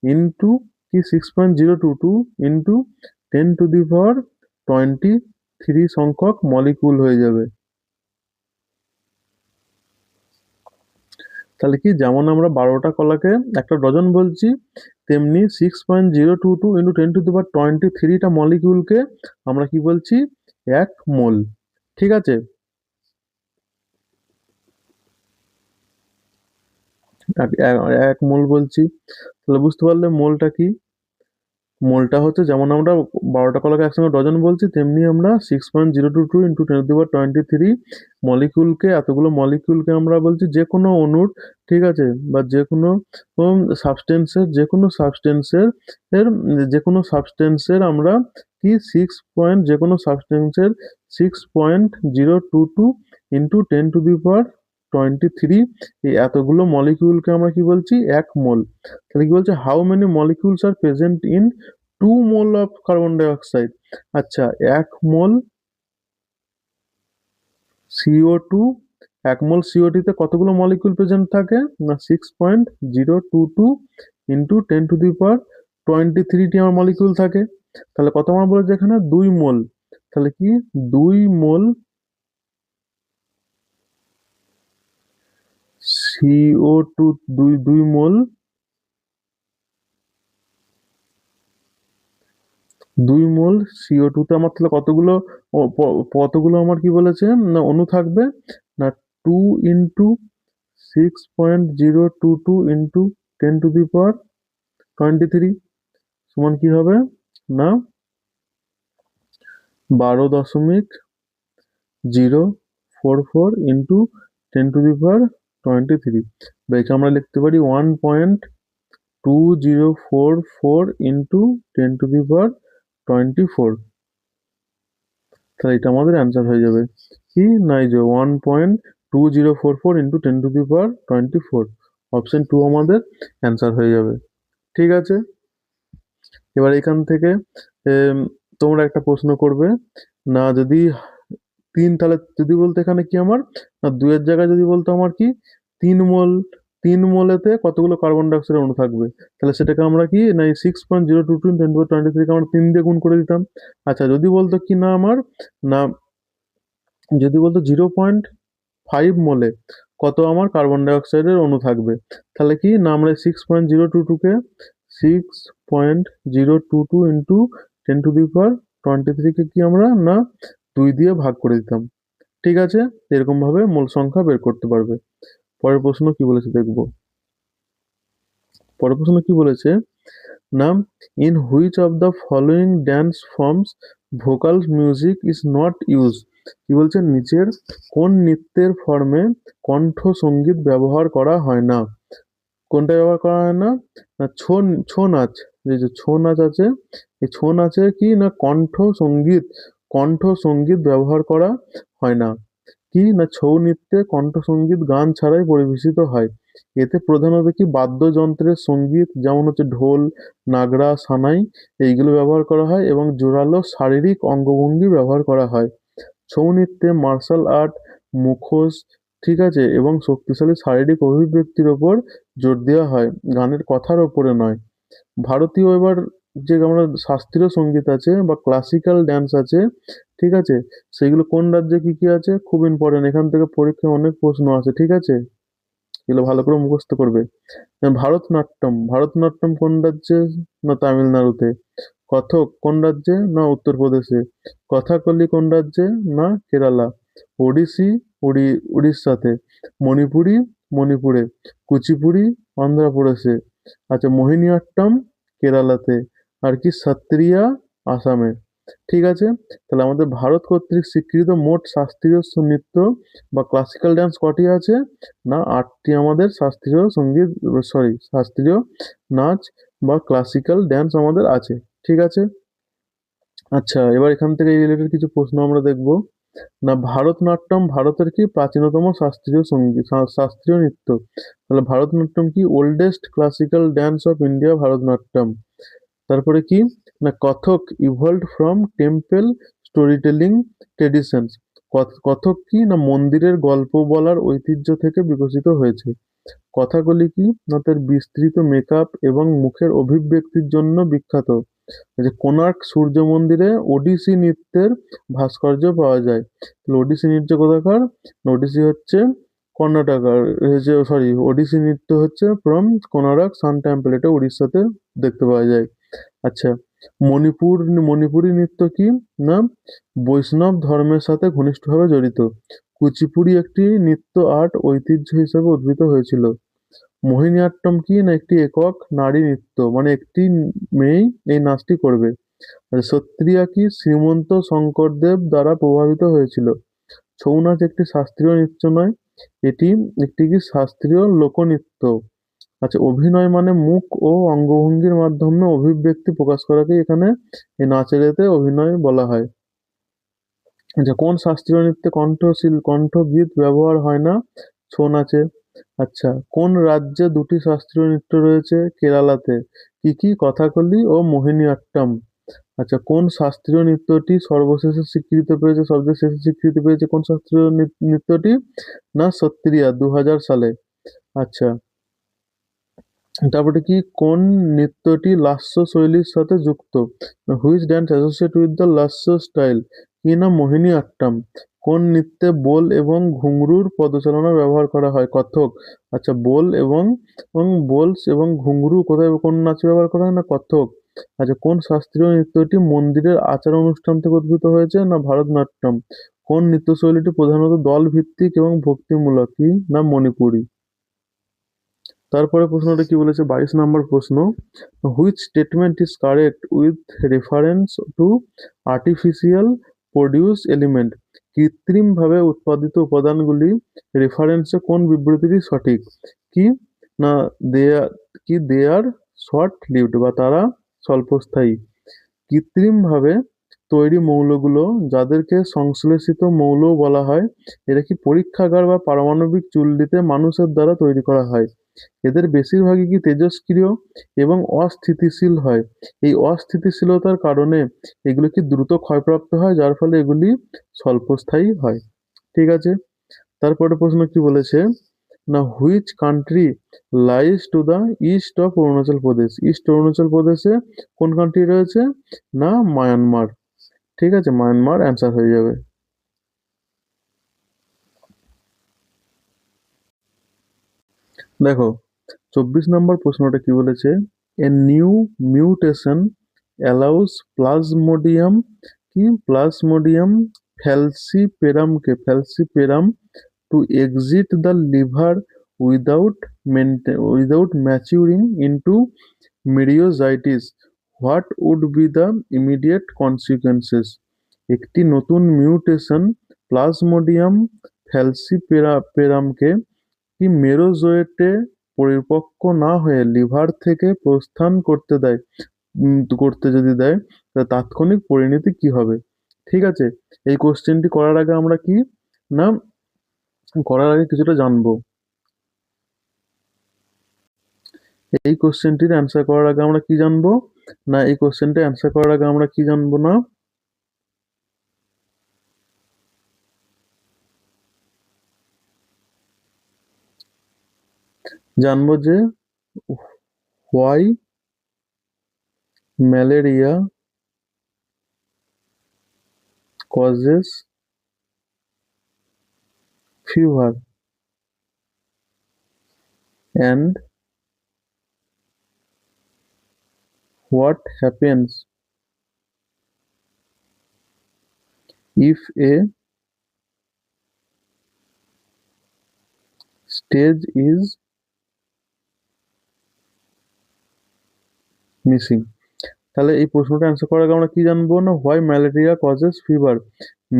ইন্টু কি 6.022 ইন্টু 10⁻23 সংখ্যক মলিকুল হয়ে যাবে। তাহলে কি যেমন আমরা 12টা কলাকে একটা ডজন বলছি, তেমনি 6.022 ইন্টু 10⁻23টা মলিকিউলকে আমরা কি বলছি? 1 মোল। ঠিক আছে, এক মোল বলছি। তাহলে বুঝতে পারলে মোলটা কি? মোলটা হচ্ছে যেমন আমরা 12টা কলাকে একসঙ্গে ডজন বলছি, তেমনি আমরা 6.022 ইন্টু 10⁻23 মলিকিউলকে, এতগুলো মলিকিউলকে আমরা বলছি যে কোনো অণুর, ঠিক আছে, বা যে কোনো সাবস্টেন্সের, যে কোনো সাবস্টেন্সের আমরা কি যে কোনো সাবস্টেন্সের 6.022 ইন্টু 10⁻23 এই এতগুলো মলিকিউলকে আমরা কি বলছি? 1 মোল। তাহলে কি বলছে? How many molecules are present in 2 mole of carbon dioxide. আচ্ছা 1 মোল CO2, 1 মোল CO2 তে কতগুলো মলিকিউল প্রেজেন্ট থাকে? না 6.022 ইন্টু 10⁻23টি আমার মলিকিউল থাকে। তাহলে কত আমার বলেছে এখানে? 2 মোল। তাহলে কি 2 মোল CO2, 2 মোল 2 মোল CO2 তে আমার তাহলে কতগুলো কতগুলো আমার কি বলেছে? না অণু থাকবে। না 2 ইন্টু 6.022 ইন্টু 10⁻23 সমান কি হবে? না 12.044 ইন্টু 10⁻23। বা একে আমরা লিখতে পারি 1.2044 ইন্টু 10⁻24। তাহলে এটা আমাদের অ্যান্সার হয়ে যাবে কি? না এই যে 1.2044 ইন্টু 10⁻24। অপশন 2 আমাদের অ্যান্সার হয়ে যাবে। ঠিক আছে, এবার এখান থেকে তোমরা একটা প্রশ্ন করবে। না যদি 3, তাহলে যদি বলতো এখানে কি আমার? না 2 এর জায়গায় যদি বলতো আমার কি 3 মোল, 3 মোলেতে কতগুলো কার্বন ডাই অক্সাইডের অণু থাকবে? তাহলে সেটাকে আমরা কি না এই 6.022 × 1023 কে আমরা 3 দিয়ে গুণ করে দিতাম। আচ্ছা যদি বলতো কি না আমার না যদি বলতো 0.5 মোলে কত আমার কার্বন ডাই অক্সাইডের অণু থাকবে, তাহলে কি না আমরা 6.022 কে 6.022 ইন্টু 10⁻23 কে কি আমরা না 2 দিয়ে ভাগ করে দিতাম। ঠিক আছে, এরকম ভাবে মোল সংখ্যা বের করতে পারবে। পরের প্রশ্ন কি বলেছে দেখবো। পরের প্রশ্ন কি বলেছে না in which of the following dance forms vocal music is not use. কি বলছে নিচের কোন নৃত্যের ফর্মে কণ্ঠ সঙ্গীত ব্যবহার করা হয় না? কোনটা ব্যবহার করা হয় না? না ছৌ নাচ, যে ছৌ নাচ আছে, এই ছৌ নাচে কি না কণ্ঠ সঙ্গীত ব্যবহার করা হয় না। কি না ছৌ নৃত্যে কণ্ঠসঙ্গীত গান ছাড়াই পরিবেশিত হয়। এতে প্রধানত কি বাদ্যযন্ত্রের সঙ্গীত যেমন হচ্ছে ঢোল, নাগরা, সানাই এইগুলো ব্যবহার করা হয় এবং জোরালো শারীরিক অঙ্গভঙ্গি ব্যবহার করা হয়। ছৌ নৃত্যে মার্শাল আর্ট, মুখোশ, ঠিক আছে, এবং শক্তিশালী শারীরিক অভিব্যক্তির ওপর জোর দেওয়া হয়, গানের কথার ওপরে নয়। ভারতীয় এবার যে আমরা শাস্ত্রীয় সঙ্গীত আছে বা ক্লাসিক্যাল ড্যান্স আছে, ঠিক আছে, সেগুলো কোন রাজ্যে কি কি আছে খুব ইম্পর্টেন্ট, এখান থেকে পরীক্ষায় অনেক প্রশ্ন আছে, ঠিক আছে, এগুলো ভালো করে মুখস্থ করবে। ভারতনাট্যম কোন রাজ্যে? না তামিলনাড়ুতে। কত্থক কোন রাজ্যে? না উত্তরপ্রদেশে। কথাকলি কোন রাজ্যে? না কেরালা। ওড়িশি উড়িষ্যাতে। মণিপুরি মণিপুরে। কুচিপুড়ি অন্ধ্রপ্রদেশে। আচ্ছা মোহিনীঅট্টম কেরালাতে। আর কি সত্রিয়া আসামে। ঠিক আছে, তাহলে আমাদের ভারত কর্তৃক স্বীকৃত মোট শাস্ত্রীয় নৃত্য বা ক্লাসিক্যাল ডান্স কটি আছে? না 8টি আমাদের শাস্ত্রীয় সঙ্গীত, সরি শাস্ত্রীয় নাচ বা ক্লাসিক্যাল ড্যান্স আমাদের আছে। ঠিক আছে, আচ্ছা এবার এখান থেকে এই রিলেটেড কিছু প্রশ্ন আমরা দেখব। না ভারতনাট্যম ভারতের কি প্রাচীনতম শাস্ত্রীয় সঙ্গীত শাস্ত্রীয় নৃত্য? তাহলে ভারতনাট্যম কি oldest classical dance of India Bharatanatyam. তারপরে কি না Kathak evolved from temple story telling traditions. Kathak কি না মন্দিরের গল্প বলার ঐতিহ্য থেকে বিকশিত হয়েছে। কথাকলি কি না তার বিস্তৃত মেকআপ এবং মুখের অভিব্যক্তির জন্য বিখ্যাত। যে কোণার্ক সূর্য মন্দিরে ওডিসি নৃত্যের ভাস্কর্য পাওয়া যায়। তাহলে ওডিসি নৃত্য কোথাকার? ওডিসি হচ্ছে কর্ণাটকার, সরি ওডিসি নৃত্য হচ্ছে ফ্রম কোণার্ক সান টেম্পল, এটা উড়িষ্যাতে দেখতে পাওয়া যায়। আচ্ছা মণিপুরি নৃত্য কি না বৈষ্ণব ধর্মের সাথে ঘনিষ্ঠভাবে জড়িত। কুচিপুড়ি একটি নৃত্য আর্ট ঐতিহ্য হিসেবে উদ্ভূত হয়েছিল। মোহিনীঅট্টম কি না একটি একক নারী নৃত্য, মানে একটি মেয়েই এই নাচটি করবে। আর সত্রিয়া কি শ্রীমন্ত শঙ্করদেব দ্বারা প্রভাবিত হয়েছিল। ছৌ নাচ একটি শাস্ত্রীয় নৃত্য নয়, এটি একটি কি শাস্ত্রীয় লোকনৃত্য। আচ্ছা অভিনয় মানে মুখ ও অঙ্গভঙ্গির মাধ্যমে অভিব্যক্তি প্রকাশ করাকে এখানে এই নাচের এতে অভিনয় বলা হয়। আচ্ছা কোন শাস্ত্রীয় নৃত্যে কণ্ঠগীত ব্যবহার হয় না? ছৌ নাচে। আচ্ছা কোন রাজ্যে দুটি শাস্ত্রীয় নৃত্য রয়েছে? কেরালাতে। কি কি? কথাকলি ও মোহিনীঅট্টম। আচ্ছা কোন শাস্ত্রীয় নৃত্যটি সর্বশেষে স্বীকৃতি পেয়েছে, সবচেয়ে শেষে স্বীকৃতি পেয়েছে কোন শাস্ত্রীয় নৃত্যটি? না সত্রিয়া 2000 সালে। আচ্ছা তারপরে কি কোন নৃত্যটি লাস্য শৈলীর সাথে যুক্ত? Which dance associate with the lasya style? কি না মোহিনীঅট্টম। কোন নৃত্যে বোল এবং ঘুঙরুর পদচারণা ব্যবহার করা হয়? কত্থক। আচ্ছা বোলস এবং ঘুঙরু কোথায় কোন নাচে ব্যবহার করা হয়? না কত্থক। আচ্ছা কোন শাস্ত্রীয় নৃত্যটি মন্দিরের আচার অনুষ্ঠান থেকে উদ্ভূত হয়েছে? না ভারতনাট্যম। কোন নৃত্যশৈলীটি প্রধানত দল ভিত্তিক এবং ভক্তিমূলক? কি না মণিপুরী। তারপরে প্রশ্নটা কি বলেছে 22 নম্বর প্রশ্ন, which statement is correct with reference to artificial produce element. কৃত্রিমভাবে উৎপাদিত উপাদানগুলি রেফারেন্সে কোন বিবৃতিটি সঠিক? কি না দে আর শর্ট লিভড বা তারা স্বল্পস্থায়ী। কৃত্রিমভাবে তৈরি মৌলগুলো যাদেরকে সংশ্লেষিত মৌলও বলা হয়, এরা কি পরীক্ষাগার বা পারমাণবিক চুল্লিতে মানুষের দ্বারা তৈরি করা হয়। এদের বেশিরভাগই কি তেজস্ক্রিয় এবং অস্থিতিশীল হয়। এই অস্থিতিশীলতার কারণে এগুলো কি দ্রুত ক্ষয়প্রাপ্ত হয়, যার ফলে এগুলি স্বল্পস্থায়ী হয়। ঠিক আছে, তারপরে প্রশ্ন কি বলেছে না which country lies to the east of Arunachal Pradesh? East Arunachal প্রদেশে কোন কান্ট্রি রয়েছে? না মায়ানমার। ঠিক আছে, মায়ানমার অ্যান্সার হয়ে যাবে। দেখো 24 নম্বর প্রশ্নটা কি বলেছে, a new mutation allows plasmodium কি plasmodium falciparum to exit the liver without maturing into merozoites. What would be the immediate consequences? একটি নতুন মিউটেশন প্লাজমোডিয়াম ফ্যালসিপেরামকে কি মেরোজোয়েটে পরিপক্ক না হয়ে লিভার থেকে প্রস্থান করতে যদি দেয়, তাহলে তাৎক্ষণিক পরিণতি কি হবে? ঠিক আছে, এই কোশ্চেনটি করার আগে আমরা কি না করার আগে কিছুটা জানবো। এই কোশ্চেনটির অ্যান্সার করার আগে আমরা কি জানবো? না এই কোশ্চেনটা অ্যান্সার করার আগে আমরা কি জানবো না জানবো যে why malaria causes fever and what happens if a stage is missing। তাহলে এই প্রশ্নটা অ্যান্সার করার আগে আমরা কি জানবো না why malaria causes fever,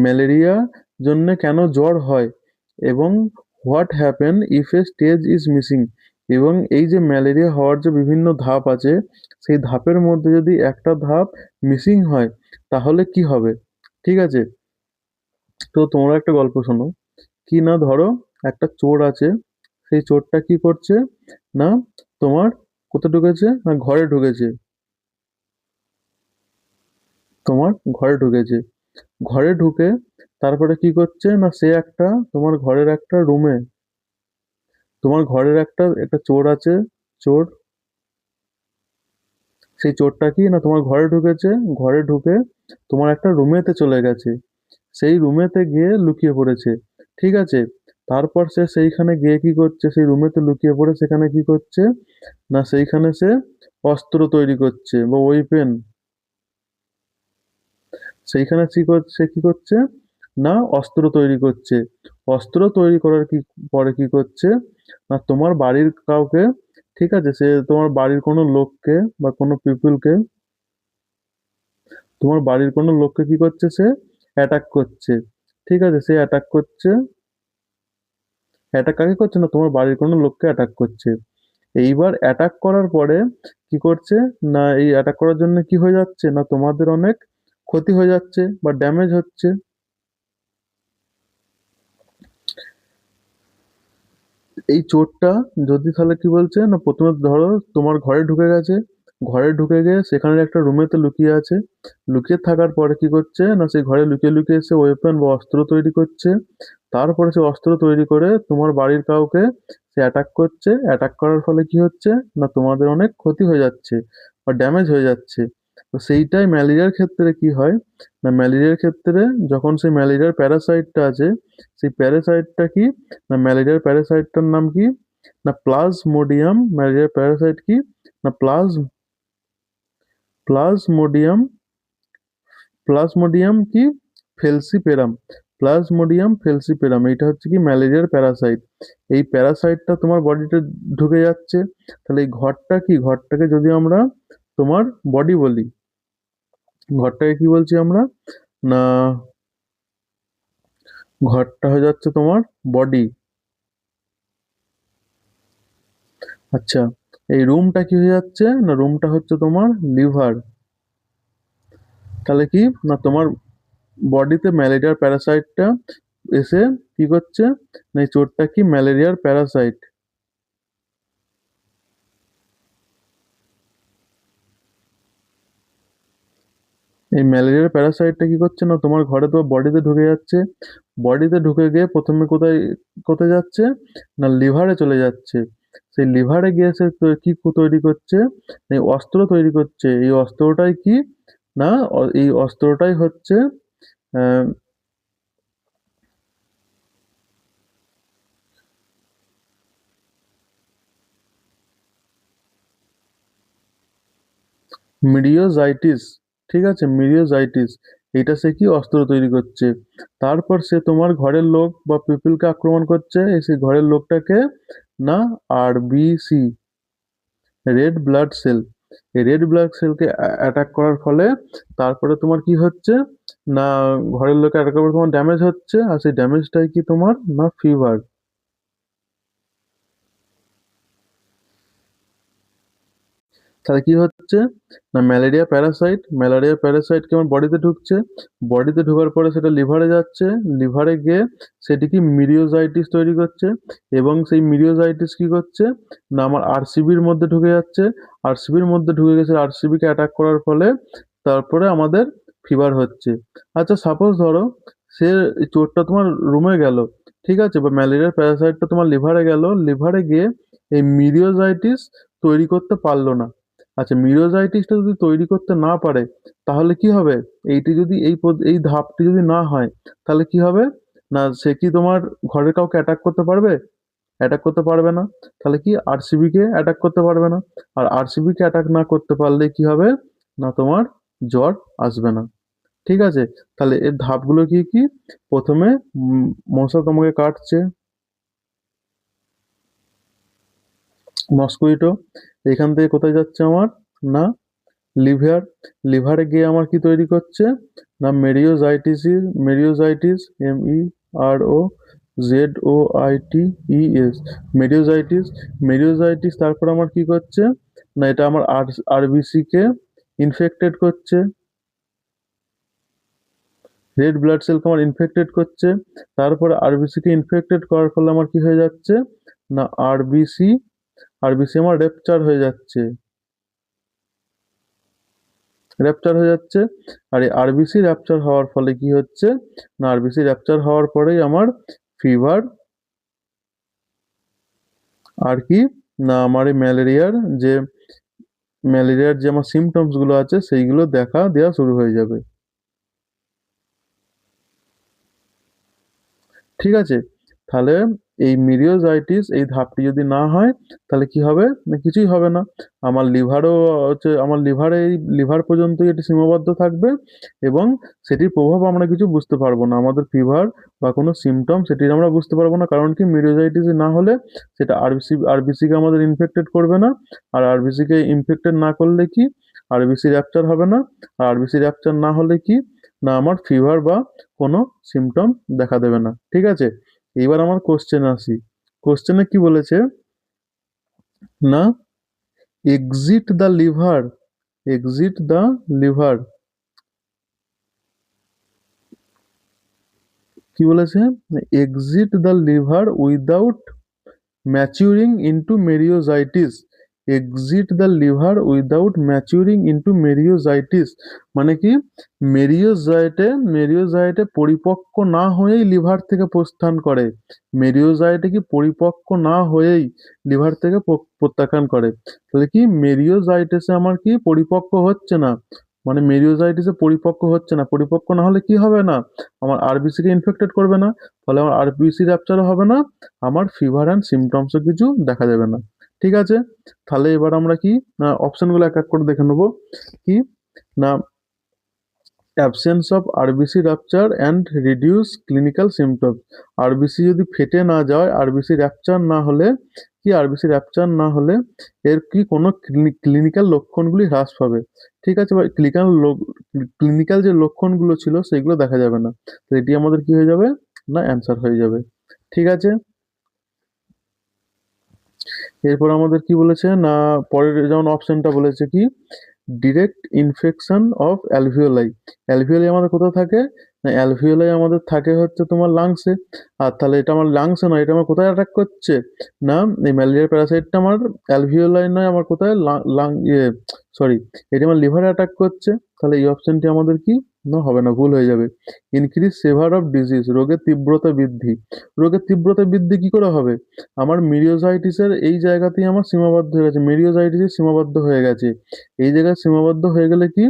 malaria জন্য কেন জ্বর হয়, এবং what happen if a stage is missing, এবং এই যে ম্যালেরিয়া হওয়ার যে বিভিন্ন ধাপ আছে সেই ধাপের মধ্যে যদি একটা ধাপ মিসিং হয় তাহলে কি হবে। ঠিক আছে, তো তোমরা একটা গল্প শোনো, কি না ধরো একটা চোর আছে, সেই চোরটা কি করছে না তোমার কোথায় ঢুকেছে না ঘরে ঢুকেছে, তোমার ঘরে ঢুকেছে, ঘরে ঢুকে তারপরে কি করছে না সে একটা তোমার ঘরের একটা রুমে, তোমার ঘরের একটা একটা চোর আছে, চোর, সেই চোরটা কি না তোমার ঘরে ঢুকেছে, ঘরে ঢুকে তোমার একটা রুমেতে চলে গেছে, সেই রুমেতে গিয়ে লুকিয়ে পড়েছে। ঠিক আছে, তারপর সে সেইখানে গিয়ে কি করছে, সেই রুমেতে লুকিয়ে পড়ে সেখানে কি করছে না সেইখানে সে অস্ত্র তৈরি করছে বা ওয়েপেন, সেইখানে সে কি করছে না অস্ত্র তৈরি করছে। অস্ত্র তৈরি করার পরে কি করছে না তোমার বাড়ির কাউকে, ঠিক আছে, সে তোমার বাড়ির কোনো লোককে বা কোনো পিপলকে, তোমার বাড়ির কোনো লোককে কি করছে সে অ্যাটাক করছে। ঠিক আছে, সে অ্যাটাক করছে, অ্যাটাক কাকে করছে না তোমার বাড়ির কোনো লোককে অ্যাটাক করছে। এইবার অ্যাটাক করার পরে কি করছে না এই অ্যাটাক করার জন্য কি হয়ে যাচ্ছে না তোমাদের অনেক ক্ষতি হয়ে যাচ্ছে বা ড্যামেজ হচ্ছে। এই চোরটা যদি তাহলে কি বলছে না প্রথমে ধরো তোমার ঘরে ঢুকে গেছে, ঘরে ঢুকে গিয়ে সেখানে একটা রুমেতে লুকিয়ে আছে, লুকিয়ে থাকার পরে কি করছে না সেই ঘরে লুকিয়ে লুকিয়ে সে ওয়েপন বা অস্ত্র তৈরি করছে, তারপরে সে অস্ত্র তৈরি করে তোমার বাড়ির কাউকে সে অ্যাটাক করছে, অ্যাটাক করার ফলে কি হচ্ছে না তোমাদের অনেক ক্ষতি হয়ে যাচ্ছে বা ড্যামেজ হয়ে যাচ্ছে। তো সেইটাই ম্যালেরিয়ার ক্ষেত্রে কি হয় না ম্যালেরিয়ার ক্ষেত্রে যখন সেই ম্যালেরিয়ার প্যারাসাইটটা আছে, সেই প্যারাসাইটটা কি না ম্যালেরিয়ার প্যারাসাইটটার নাম কি না প্লাজমোডিয়াম, ম্যালেরিয়ার প্যারাসাইট কি না প্লাজমোডিয়াম, প্লাজমোডিয়াম কি ফেলসিপেরাম, প্লাজমোডিয়াম ফেলসিপেরাম, এটা হচ্ছে কি ম্যালেরিয়ার প্যারাসাইট। এই প্যারাসাইটটা তোমার বডিতে ঢুকে যাচ্ছে, তাহলে এই ঘরটা কি ঘরটাকে যদি আমরা তোমার বডি বলি, ঘরটাকে কি বলছি আমরা না ঘরটা হয়ে যাচ্ছে তোমার বডি। আচ্ছা, এই রুমটা কি হয়ে যাচ্ছে না রুমটা হচ্ছে তোমার লিভার। তাহলে কি না তোমার বডিতে ম্যালেরিয়ার প্যারাসাইটটা এসে কি করছে না এই চোরটা কি ম্যালেরিয়ার প্যারাসাইট, এই ম্যালেরিয়ার প্যারাসাইটটা কি করছে না তোমার ঘরে তো বডিতে ঢুকে যাচ্ছে, বডিতে ঢুকে গিয়ে প্রথমে কোথায় কোথায় যাচ্ছে না লিভারে চলে যাচ্ছে। সেই লিভারে গিয়ে সে কি তৈরি করছে, এই অস্ত্র তৈরি করছে। এই অস্ত্রটাই কি না এই অস্ত্রটাই হচ্ছে আহ, মিরিওজাইটিস। ঠিক আছে, মিরিওজাইটিস। এটা সে কি অস্ত্র তৈরি করছে। তারপর সে তোমার ঘরের লোক বা পিপলকে আক্রমণ করছে, সেই ঘরের লোকটাকে না আরবিসি, রেড ব্লাড সেল, এই রেড ব্লাড সেলকে অ্যাটাক করার ফলে তারপরে তোমার কি হচ্ছে না ঘরের লোকে অ্যাটাক করার পর তোমার ড্যামেজ হচ্ছে, আর সেই ড্যামেজটাই কি তোমার না ফিভার। তাহলে কি হচ্ছে না ম্যালেরিয়া প্যারাসাইট কি আমার বডিতে ঢুকছে, বডিতে ঢোকার পরে সেটা লিভারে যাচ্ছে, লিভারে গিয়ে সেটি কি মিরিওজাইটিস তৈরি করছে, এবং সেই মিরিওজাইটিস কি করছে না আমার আরসিবির মধ্যে ঢুকে যাচ্ছে, আরসিবির মধ্যে ঢুকে গেছে, আরসিবিকে অ্যাটাক করার ফলে তারপরে আমাদের ফিভার হচ্ছে। আচ্ছা সাপোজ ধরো সে এই চোরটা তোমার রুমে গেল, ঠিক আছে, বা ম্যালেরিয়ার প্যারাসাইটটা তোমার লিভারে গেল, লিভারে গিয়ে এই মিরিওজাইটিস তৈরি করতে পারলো না। আচ্ছা মিরোজাইটিসটা যদি তৈরি করতে না পারে তাহলে কি হবে, এইটি যদি এই ধাপটি যদি না হয় তাহলে কি হবে না সে কি তোমার ঘরের কাউকে অ্যাটাক করতে পারবে, অ্যাটাক করতে পারবে না। তাহলে কি আরসিবি কে অ্যাটাক করতে পারবে না, আর আরসিবি কে অ্যাটাক না করতে পারলে কি হবে না তোমার জ্বর আসবে না। ঠিক আছে, তাহলে এর ধাপগুলো কি কি, প্রথমে মশা তোমাকে কাটছে, মস্কুইটো, এখান থেকে কোথায় যাচ্ছে আমার না লিভার, লিভারে গিয়ে আমার কি তৈরি করছে না মেরিওজাইটিস, MEROZOITES, মেরিওজাইটিস, মেরিওজাইটিস তারপর আমার কি করছে না এটা আমার আরবিসি কে ইনফেক্টেড করছে, রেড ব্লাড সেলকে আমার ইনফেক্টেড করছে। তারপরে আরবিসি কে ইনফেক্টেড করার ফলে আমার কি হয়ে যাচ্ছে না আরবিসি, আরবিসি আমার রেপচার হয়ে যাচ্ছে, র্যাপচার হয়ে যাচ্ছে। আর এই আরবিসি র্যাপচার হওয়ার ফলে কি হচ্ছে না আরবিসি র্যাপচার হওয়ার পরেই আমার ফিভার, আর কি না আমার এই ম্যালেরিয়ার যে আমার সিমটমস গুলো আছে সেইগুলো দেখা দেওয়া শুরু হয়ে যাবে। ঠিক আছে, তাহলে এই মিরিওজাইটিস এই ধাপটি যদি না হয় তাহলে কি হবে না কিছুই হবে না, আমার লিভারও হচ্ছে আমার লিভারে এই লিভার পর্যন্তই এটি সীমাবদ্ধ থাকবে, এবং সেটির প্রভাব আমরা কিছু বুঝতে পারবো না, আমাদের ফিভার বা কোনো সিমটম সেটির আমরা বুঝতে পারবো না, কারণ কি মিরিওজাইটিস না হলে সেটা আরবিসি কে আমাদের ইনফেক্টেড করবে না, আর আরবিসি কে ইনফেক্টেড না করলে কি আরবিসি র্যাপচার হবে না, আর আরবিসি র্যাপচার না হলে কি না আমার ফিভার বা কোনো সিমটম দেখা দেবে না। ঠিক আছে, এইবার আমার কোশ্চেন আসি, কোশ্চেনে কি বলেছে না exit the liver, exit the liver, কি বলেছে exit the liver without maturing into merozoites, exit the liver without maturing into merozoites, মানে কি মেরিওজাইটে পরিপক্ক না হয়েই লিভার থেকে প্রস্থান করে, মেরিওজাইটে কি পরিপক্ক না হয়েই লিভার থেকে প্রত্যাখ্যান করে। তাহলে কি মেরিওজাইটিসে আমার কি পরিপক্ক হচ্ছে না, মানে মেরিওজাইটিসে পরিপক্ক হচ্ছে না, পরিপক্ক না হলে কি হবে না আমার আরবিসি কে ইনফেক্টেড করবে না, ফলে আমার আরবিসি র্যাপচারও হবে না, আমার ফিভার অ্যান্ড সিমটমসও কিছু দেখা যাবে না। ঠিক আছে, তাহলে এবার আমরা কি না অপশনগুলো এক এক করে দেখে নেবো। কি না absence of RBC rupture and reduce clinical symptoms, RBC যদি ফেটে না যায়, আরবিসি র্যাপচার না হলে কি আরবিসি র্যাপচার না হলে এর কি কোনো ক্লিনিক্যাল লক্ষণগুলি হ্রাস পাবে। ঠিক আছে, বা ক্লিনিক্যাল যে লক্ষণগুলো ছিল সেগুলো দেখা যাবে না, তো এটি আমাদের কি হয়ে যাবে না অ্যান্সার হয়ে যাবে। ঠিক আছে, এরপর আমাদের কি বলেছে না পরের যেমন অপশনটা বলেছে কি direct infection of alveoli, alveoli আমাদের কোথায় থাকে না অ্যালভিওলাই আমাদের থাকে হচ্ছে তোমার লাংসে। আর তাহলে এটা আমার লাংসে নয়, এটা আমার কোথায় অ্যাটাক করছে? না, এই ম্যালেরিয়ার প্যারাসাইটটা আমার অ্যালভিওলাই নয়, আমার কোথায় লাং সরি, এটা আমার লিভারে অ্যাটাক করছে। তাহলে এই অপশনটি আমাদের কি না হবে না, ভুল হয়ে যাবে। ইনক্রিজ সেভার অফ ডিজিজ, রোগের তীব্রতা বৃদ্ধি। রোগের তীব্রতা বৃদ্ধি কি করে হবে? আমার মিরিওজাইটিসের এই জায়গাতেই আমার সীমাবদ্ধ হয়ে গেছে, মিরিওজাইটিসে সীমাবদ্ধ হয়ে গেছে। এই জায়গায় সীমাবদ্ধ হয়ে গেলে কি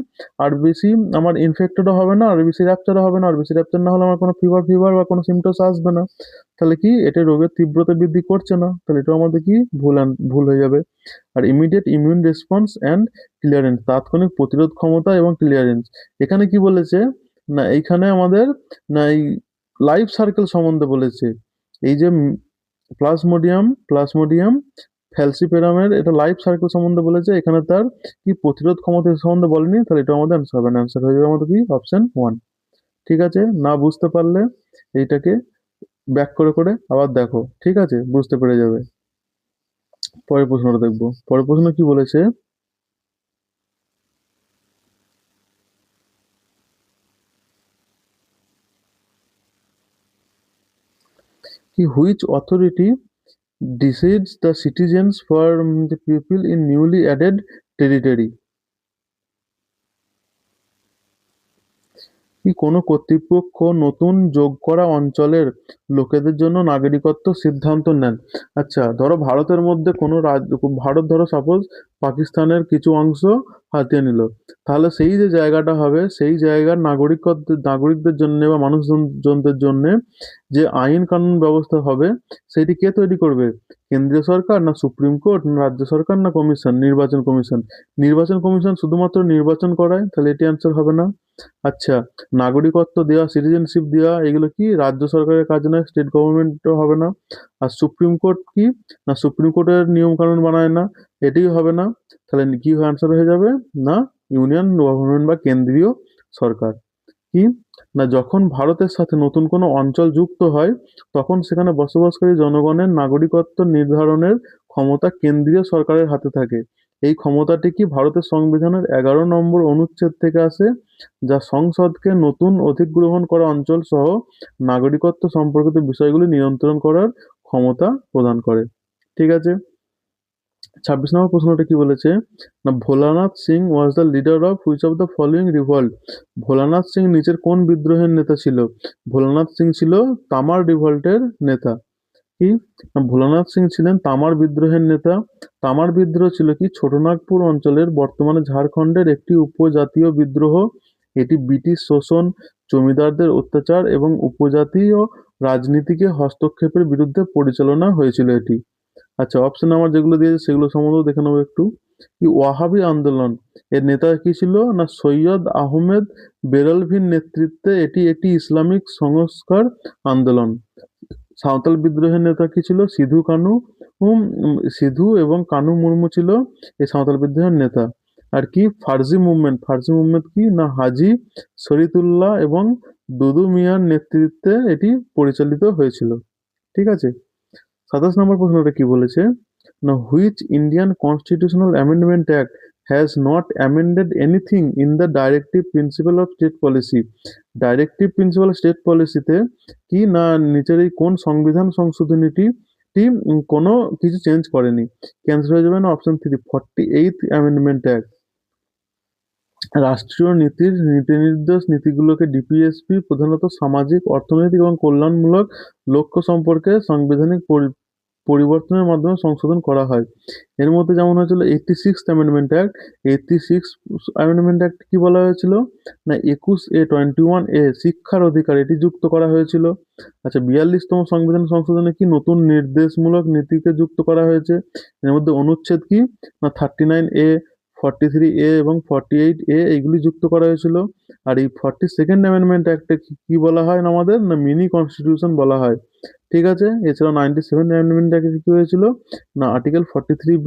আর বেশি আমার ইনফেক্টেডও হবে না, আর বেশি র্যাপচারও হবে না। আর বেশি র্যাপচার না হলে আমার কোনো ফিভার বা কোনো সিমটমস আসবে না। তাহলে কি এটা রোগের তীব্রতা বৃদ্ধি করছে না, তাহলে এটা আমাদের কি ভুল হয়ে যাবে। আর immediate immune response and clearance, তাৎক্ষণিক প্রতিরোধ ক্ষমতা এবং ক্লিয়ারেন্স। এখানে কি বলেছে না, এইখানে আমাদের না এই লাইফ সার্কেল সম্বন্ধে বলেছে। এই যে প্লাজমোডিয়াম ফ্যালসিপেরামের এটা লাইফ সার্কেল সম্বন্ধে বলেছে, এখানে তার কি প্রতিরোধ ক্ষমতা সম্বন্ধে বলেনি। তাহলে এটা আমাদের অ্যান্সার হবে না, অ্যান্সার হয়ে যাবে আমাদের কি অপশন 1। ঠিক আছে, না বুঝতে পারলে এইটাকে ব্যাক করে আবার দেখো, ঠিক আছে, বুঝতে পেরে যাবে। পরের প্রশ্নটা দেখবো, পরের প্রশ্ন কি বলেছে, কি which authority decides the citizens for the people in newly added territory? কি কোনো কর্তৃপক্ষ নতুন যোগ করা অঞ্চলের লোকেদের জন্য নাগরিকত্ব সিদ্ধান্ত নেন? আচ্ছা, ধরো ভারতের মধ্যে কোনো রাজ্য, ভারত ধরো সাপোজ পাকিস্তানের কিছু অংশ হাতিয়ে নিল, তাহলে সেই যে জায়গাটা হবে সেই জায়গার নাগরিকদের জন্য বা মানুষজনদের জন্য যে আইন কানুন ব্যবস্থা হবে সেটি কে তৈরি করবে? কেন্দ্রীয় সরকার, না সুপ্রিম কোর্ট, না রাজ্য সরকার, না কমিশন, নির্বাচন কমিশন? নির্বাচন কমিশন শুধুমাত্র নির্বাচন করায়, তাহলে এটি অ্যান্সার হবে না। আচ্ছা, নাগরিকত্ব দেওয়া, সিটিজেনশিপ দেওয়া, এগুলো কি রাজ্য সরকারের কাজ নয়, স্টেট গভর্নমেন্টও হবে না। আর সুপ্রিম কোর্ট কি না, সুপ্রিম কোর্টের নিয়ম কানুন বানায় না, এটিও হবে না। তাহলে কি অ্যান্সার হয়ে যাবে না, ইউনিয়ন গভর্নমেন্ট বা কেন্দ্রীয় সরকার। কি না, যখন ভারতের সাথে নতুন কোনো অঞ্চল যুক্ত হয় তখন সেখানে বসবাসকারী জনগণের নাগরিকত্ব নির্ধারণের ক্ষমতা কেন্দ্রীয় সরকারের হাতে থাকে। এই ক্ষমতাটি কি ভারতের সংবিধানের 11 নম্বর অনুচ্ছেদ থেকে আসে, যা সংসদকে নতুন অধিগ্রহণ করা অঞ্চল সহ নাগরিকত্ব সম্পর্কিত বিষয়গুলি নিয়ন্ত্রণ করার ক্ষমতা প্রদান করে। ঠিক আছে, 26 নম্বর প্রশ্নটা কি বলেছে না, Bholanath Singh was the leader of which of the following revolt? Bholanath Singh নিচের কোন বিদ্রোহের নেতা ছিল? ভোলানাথ সিং ছিল তামার রিভল্টের নেতা। কি না, ভোলানাথ সিং ছিলেন তামার বিদ্রোহের নেতা। তামার বিদ্রোহ ছিল কি ছোটনাগপুর অঞ্চলের বর্তমানে ঝাড়খণ্ডের একটি উপজাতীয় বিদ্রোহ। এটি ব্রিটিশ শোষণ, জমিদারদের অত্যাচার এবং উপজাতীয় রাজনীতিকে হস্তক্ষেপের বিরুদ্ধে পরিচালনা হয়েছিল এটি। আচ্ছা, অপশন আমার যেগুলো দিয়েছে সেগুলো সম্বন্ধেও দেখে নেবো একটু। কি ওয়াহাবি আন্দোলন এর নেতা কি ছিল না, সৈয়দ আহমেদ বেরলভির নেতৃত্বে এটি একটি ইসলামিক সংস্কার আন্দোলন। সাঁওতাল বিদ্রোহের নেতা কি ছিল, সিধু এবং কানু মুর্মু ছিল এই সাঁওতাল বিদ্রোহের নেতা। আর কি ফার্সি মুভমেন্ট কি না, হাজি শরীয়তুল্লাহ এবং দুদু মিয়ার নেতৃত্বে এটি পরিচালিত হয়েছিল। ঠিক আছে, 27 নম্বর প্রশ্নটা কি বলেছে না, which Indian constitutional amendment act has not amended anything in the directive principle of state policy? Directive principle state পলিসিতে কি না নিচের এই কোন সংবিধান সংশোধনীটি কোনো কিছু চেঞ্জ করেনি? ক্যান্সেল হয়ে যাবে না, অপশন 3, 48th অ্যামেন্ডমেন্ট অ্যাক্ট। রাষ্ট্রীয় নীতিনির্দেশ নীতিগুলোকে ডিপিএসপি প্রধানত সামাজিক, অর্থনৈতিক এবং কল্যাণমূলক লক্ষ্য সম্পর্কে সাংবিধানিক পরিবর্তনের মাধ্যমে সংশোধন করা হয়। এর মধ্যে যেমন হয়েছিল 86th amendment act. 86 amendment act কি বলা হয়েছিল না, 21A শিক্ষার অধিকার এটি যুক্ত করা হয়েছিল। আচ্ছা, 42তম সংবিধান সংশোধনে কি নতুন নির্দেশমূলক নীতিকে যুক্ত করা হয়েছে? এর মধ্যে অনুচ্ছেদ কি না, 39A, 43A এবং 48A এইগুলি যুক্ত করা হয়েছিল। আর এই 42nd অ্যামেন্ডমেন্ট অ্যাক্টে কি বলা হয় না আমাদের না, মিনি কনস্টিটিউশন বলা হয়। ঠিক আছে, এছাড়া 97 অ্যামেন্ডমেন্ট অ্যাক্টে কি হয়েছিল না, article 43B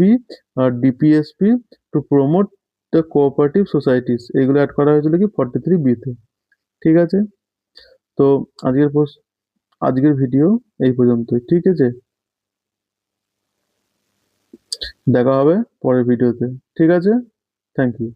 DPSP to promote the cooperative societies, এগুলো অ্যাড করা হয়েছিল কি 43B তে। ঠিক আছে, তো আজকের ভিডিও এই পর্যন্তই। ঠিক আছে, দেখা হবে পরের ভিডিওতে। ঠিক আছে, থ্যাংক ইউ।